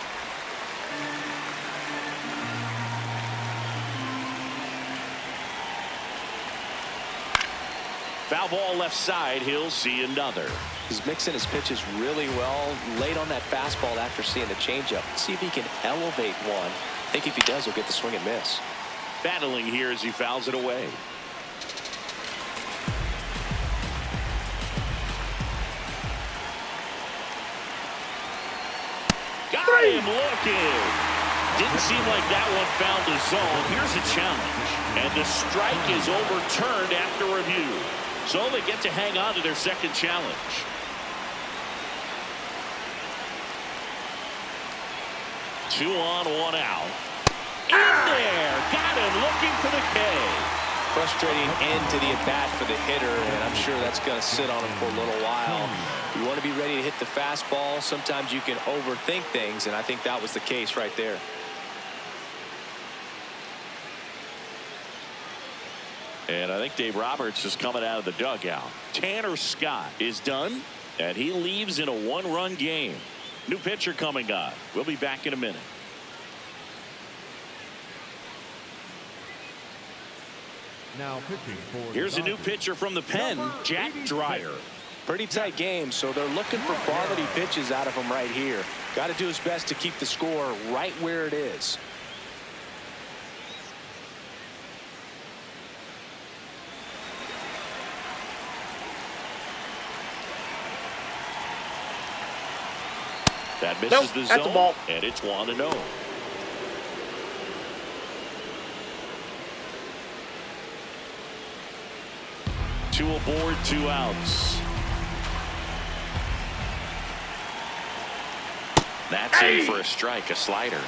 Foul ball left side. He'll see another. He's mixing his pitches really well. Late on that fastball after seeing the changeup. See if he can elevate one. I think if he does, he'll get the swing and miss. Battling here as he fouls it away. Got him looking. Didn't seem like that one found the zone. Here's a challenge. And the strike is overturned after review. So they get to hang on to their second challenge. Two on, 1 out. In there. Got him looking for the K. Frustrating end to the at-bat for the hitter, and I'm sure that's going to sit on him for a little while. You want to be ready to hit the fastball. Sometimes you can overthink things, and I think that was the case right there. And I think Dave Roberts is coming out of the dugout. Tanner Scott is done, And he leaves in a one-run game. New pitcher coming on. We'll be back in a minute. Now pitching for Here's a the new pitcher from the pen, Jack Dreyer. Pretty tight game, so they're looking for quality pitches out of him right here. Got to do his best to keep the score right where it is. That misses Nope, the that's a zone, ball. and it's 1-0. Two aboard, 2 outs. That's in for a strike, a slider.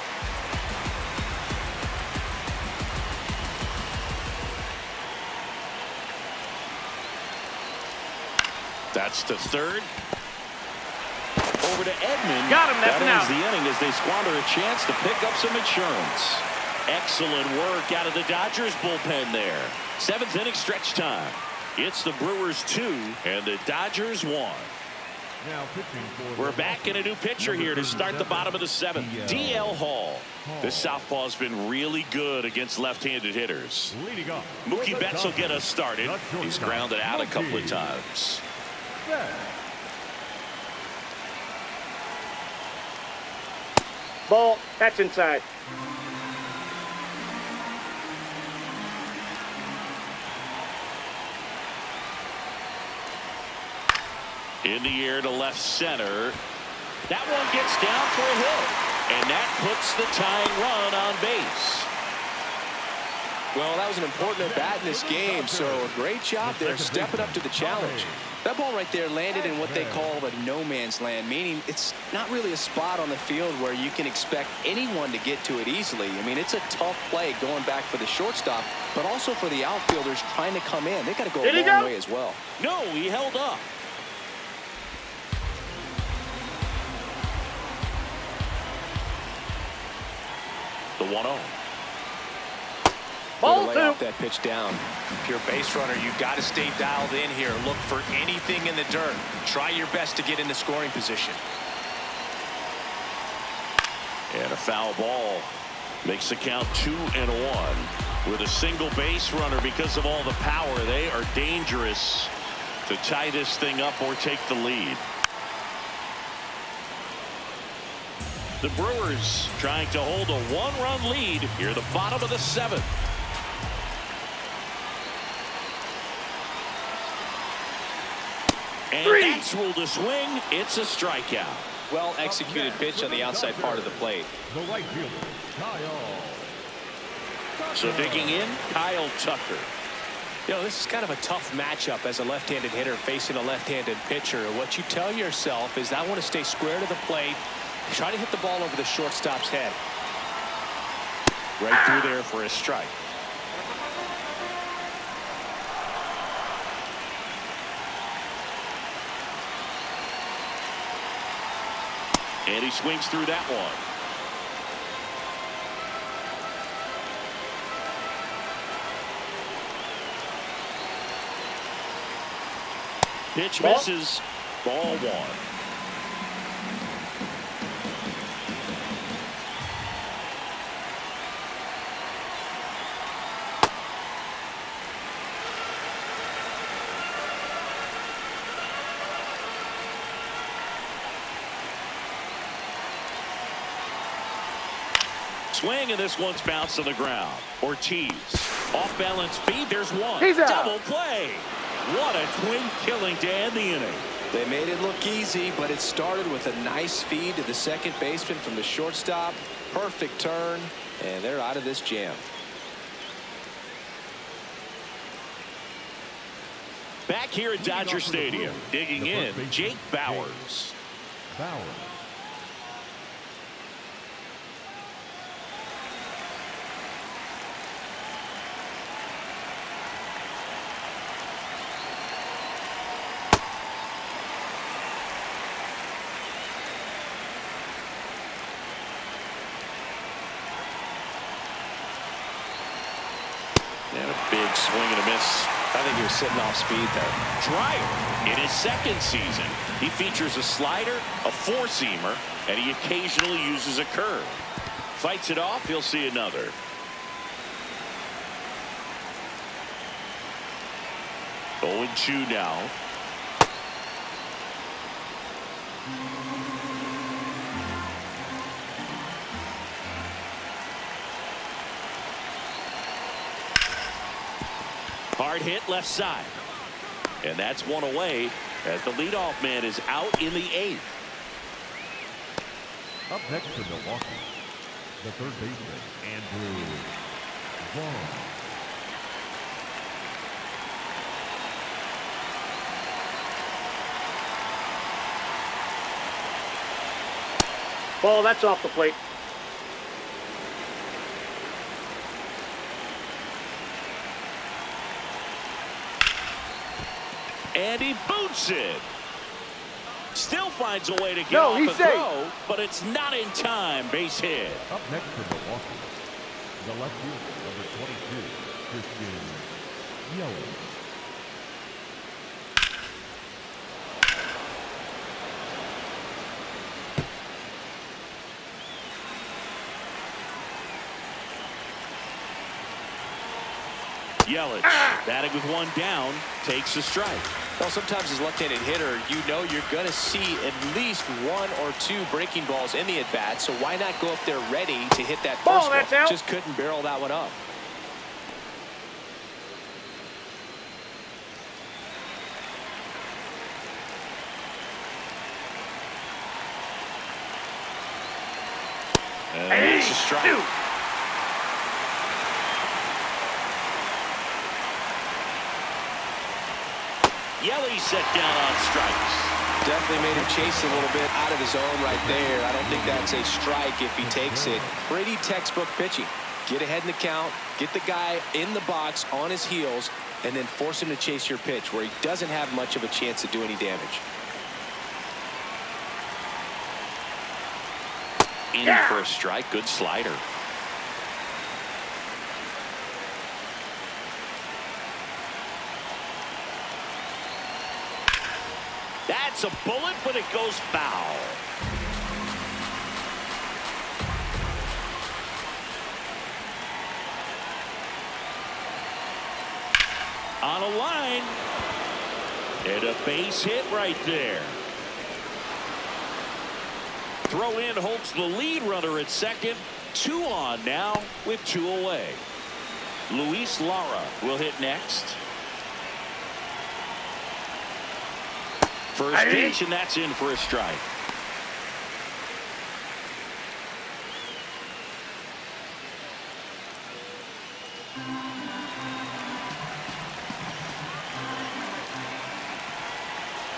That's to third. Over to Edman. Got him, that's that an ends out. the inning as they squander a chance to pick up some insurance. Excellent work out of the Dodgers bullpen there. 7th inning stretch time. It's the Brewers 2 and the Dodgers 1. Now pitching for We're the back in a new pitcher here to start the bottom of the 7th. DL Hall. This southpaw's been really good against left-handed hitters. leading up. Mookie Betts will get us started. He's grounded out a couple of times. Ball. That's inside. In the air to left center. That one gets down for a hit. And that puts the tying run on base. Well, that was an important at-bat in this game, so a great job there stepping up to the challenge. That ball right there landed in what they call the no man's land, meaning it's not really a spot on the field where you can expect anyone to get to it easily. I mean, it's a tough play going back for the shortstop, but also for the outfielders trying to come in. They got to go a long way as well. No, he held up. The 1-0. Ball Lay 2. off that pitch down. If you're a base runner, you got to stay dialed in here. Look for anything in the dirt. Try your best to get into scoring position. And a foul ball makes the count 2-1. With a single base runner, because of all the power, they are dangerous to tie this thing up or take the lead. The Brewers trying to hold a 1-run lead here at the bottom of the 7th. And that's ruled a swing. It's a strikeout. Well executed pitch on the outside part of the plate. The right fielder, Kyle. So digging in, Kyle Tucker. You know, this is kind of a tough matchup as a left-handed hitter facing a left-handed pitcher. What you tell yourself is, I want to stay square to the plate, try to hit the ball over the shortstop's head. Right through there for a strike. And he swings through that one. Pitch misses. Ball 1. Swing, and this one's bounced to the ground. Ortiz, off balance feed. There's one. He's out. Double play. What a twin killing to end the inning. They made it look easy, but it started with a nice feed to the second baseman from the shortstop. Perfect turn, and they're out of this jam. Back here at Dodger Stadium, digging in, Jake Bauers. Bauers. And a big swing and a miss I think he was sitting off speed there. Dryer in his second season. He features a slider, a four-seamer, and he occasionally uses a curve. Fights it off, he'll see another. Oh, 0-2 now. Hard hit left side. And that's one away as the leadoff man is out in the 8th. Up next for Milwaukee, the third baseman, Andrew Vaughn. Ball, that's off the plate. And he boots it. Still finds a way to get No, off he's a safe. throw, but it's not in time. Base hit. Up next for Milwaukee, the left fielder, number 22, Christian Yelich. Yelich, batting with one down, takes a strike. Well, sometimes as left-handed hitter, you know you're going to see at least one or two breaking balls in the at-bat, so why not go up there ready to hit that Ball, first one? that's out. Just couldn't barrel that one up. And it's a strike. Yelich set down on strikes. Definitely made him chase a little bit out of his zone right there. I don't think that's a strike if he takes it. Pretty textbook pitching. Get ahead in the count, get the guy in the box on his heels, and then force him to chase your pitch where he doesn't have much of a chance to do any damage. In for a strike. Good slider. That's a bullet, but it goes foul. On a line. And a base hit right there. Throw in holds the lead runner at second. 2 on now with 2 away. Luis Lara will hit next. First pitch, and that's in for a strike.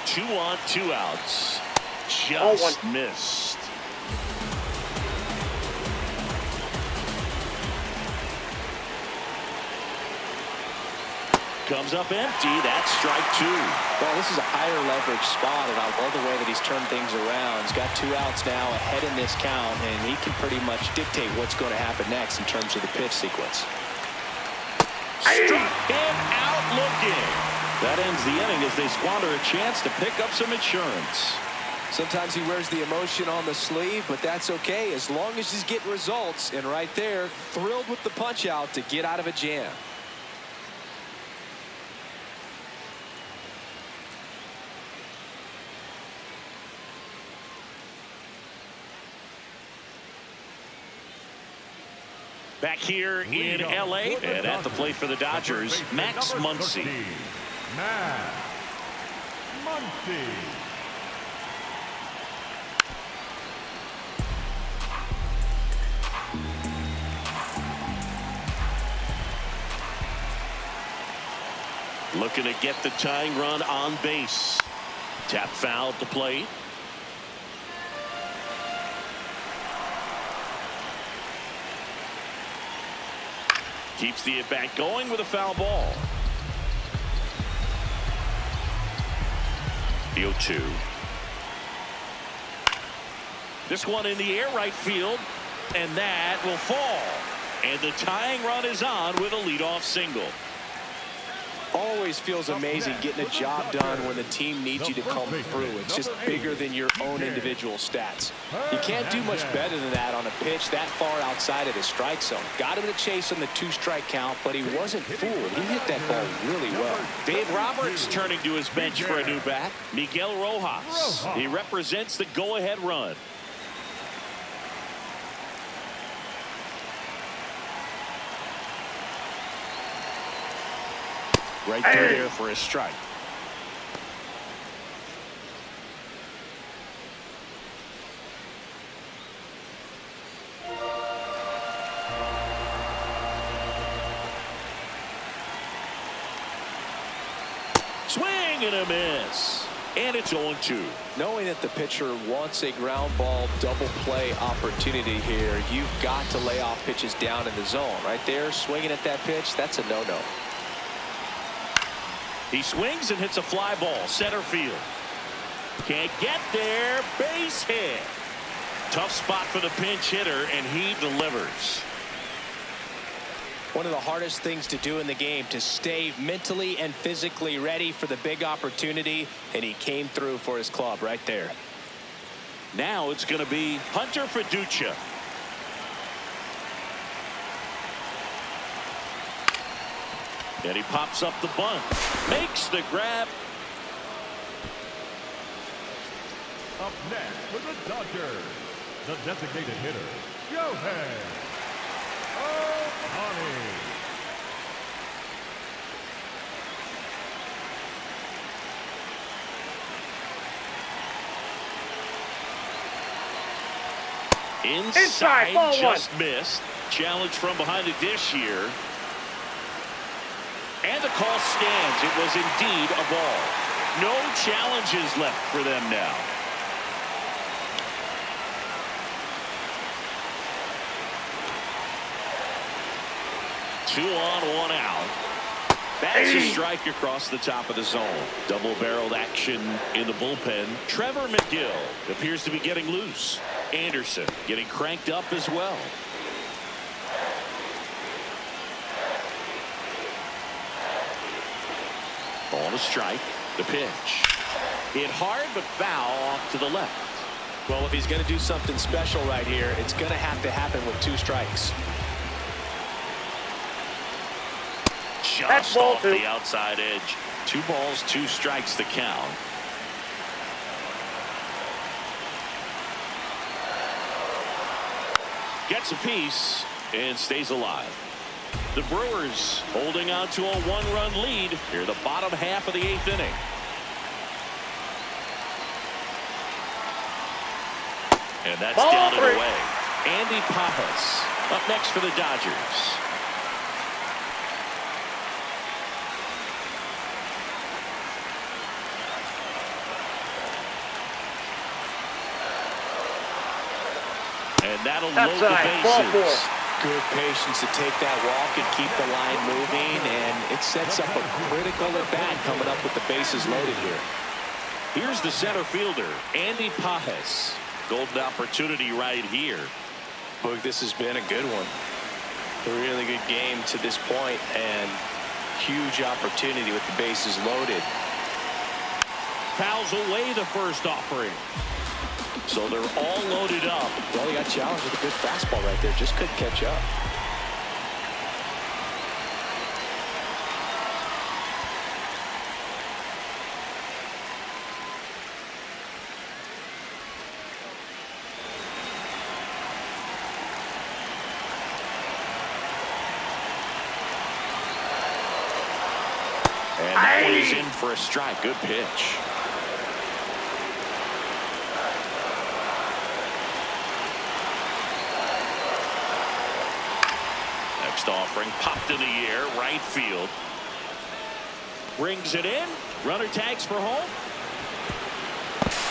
Two on, 2 outs. Just missed. Comes up empty. That's strike 2. Well, this is a higher leverage spot, and I love the way that he's turned things around. He's got 2 outs now ahead in this count, and he can pretty much dictate what's going to happen next in terms of the pitch sequence. Struck him out looking. That ends the inning as they squander a chance to pick up some insurance. Sometimes he wears the emotion on the sleeve, but that's okay as long as he's getting results. And right there, thrilled with the punch out to get out of a jam. Back here in L.A. and at the plate for the Dodgers, Max Muncy. Max Muncy. Looking to get the tying run on base. Tap foul at the plate. Keeps the at-bat going with a foul ball. The 0-2. This one in the air right field, and that will fall. And the tying run is on with a leadoff single. Always feels amazing getting a job done when the team needs you to come through. It's just bigger than your own individual stats. You can't do much better than that on a pitch that far outside of the strike zone. Got him to chase on the 2-strike count, but he wasn't fooled. He hit that ball really well. Dave Roberts turning to his bench for a new bat. Miguel Rojas. He represents the go-ahead run. Right through there for a strike. Swing and a miss. And it's 0-2. Knowing that the pitcher wants a ground ball double play opportunity here, you've got to lay off pitches down in the zone. Right there, swinging at that pitch, that's a no-no. He swings and hits a fly ball, center field. Can't get there, base hit. Tough spot for the pinch hitter, and he delivers. One of the hardest things to do in the game, to stay mentally and physically ready for the big opportunity, and he came through for his club right there. Now it's going to be Hunter Fiducia. And he pops up the bunt. Makes the grab. Up next for the Dodgers, the designated hitter, Shohei Ohtani. Inside, ball just missed. Challenge from behind the dish here. And the call stands. It was indeed a ball. No challenges left for them now. Two on, one out. That's a strike across the top of the zone. Double-barreled action in the bullpen. Trevor McGill appears to be getting loose. Anderson getting cranked up as well. On a strike, the pitch. Hit hard, but foul off to the left. Well, if he's going to do something special right here, it's going to have to happen with 2 strikes. Just off the outside edge. 2 balls, 2 strikes the count. Gets a piece and stays alive. The Brewers holding on to a 1-run lead here the bottom half of the 8th inning. And that's down and away. Andy Pajas up next for the Dodgers. And that'll load the bases. Good patience to take that walk and keep the line moving, and it sets up a critical at-bat coming up with the bases loaded here. Here's the center fielder, Andy Pajas. Golden opportunity right here. Boog, this has been a good one. A really good game to this point, and huge opportunity with the bases loaded. Fouls away the first offering. So they're all loaded up. Well, he got challenged with a good fastball right there. Just couldn't catch up. And that one is in for a strike. Good pitch. Next offering popped in the air, right field. Rings it in. Runner tags for home.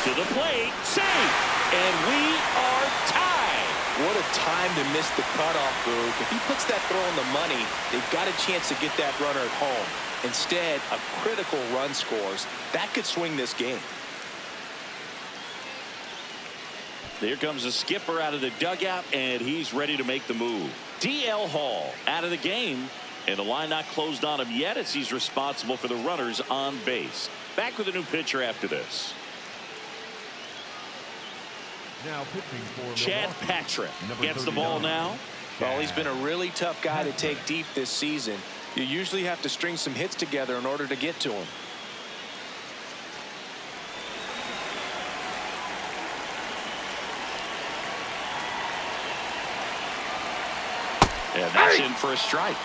To the plate, save, and we are tied. What a time to miss the cutoff, Boog. If he puts that throw in the money, they've got a chance to get that runner at home. Instead, a critical run scores. That could swing this game. Here comes the skipper out of the dugout, and he's ready to make the move. DL Hall out of the game And the line not closed on him yet as he's responsible for the runners on base. Back with a new pitcher after this. Now pitching for Chad Milwaukee, Patrick number gets the ball 39. now. Well, he's been a really tough guy to take deep this season. You usually have to string some hits together in order to get to him. And that's in for a strike.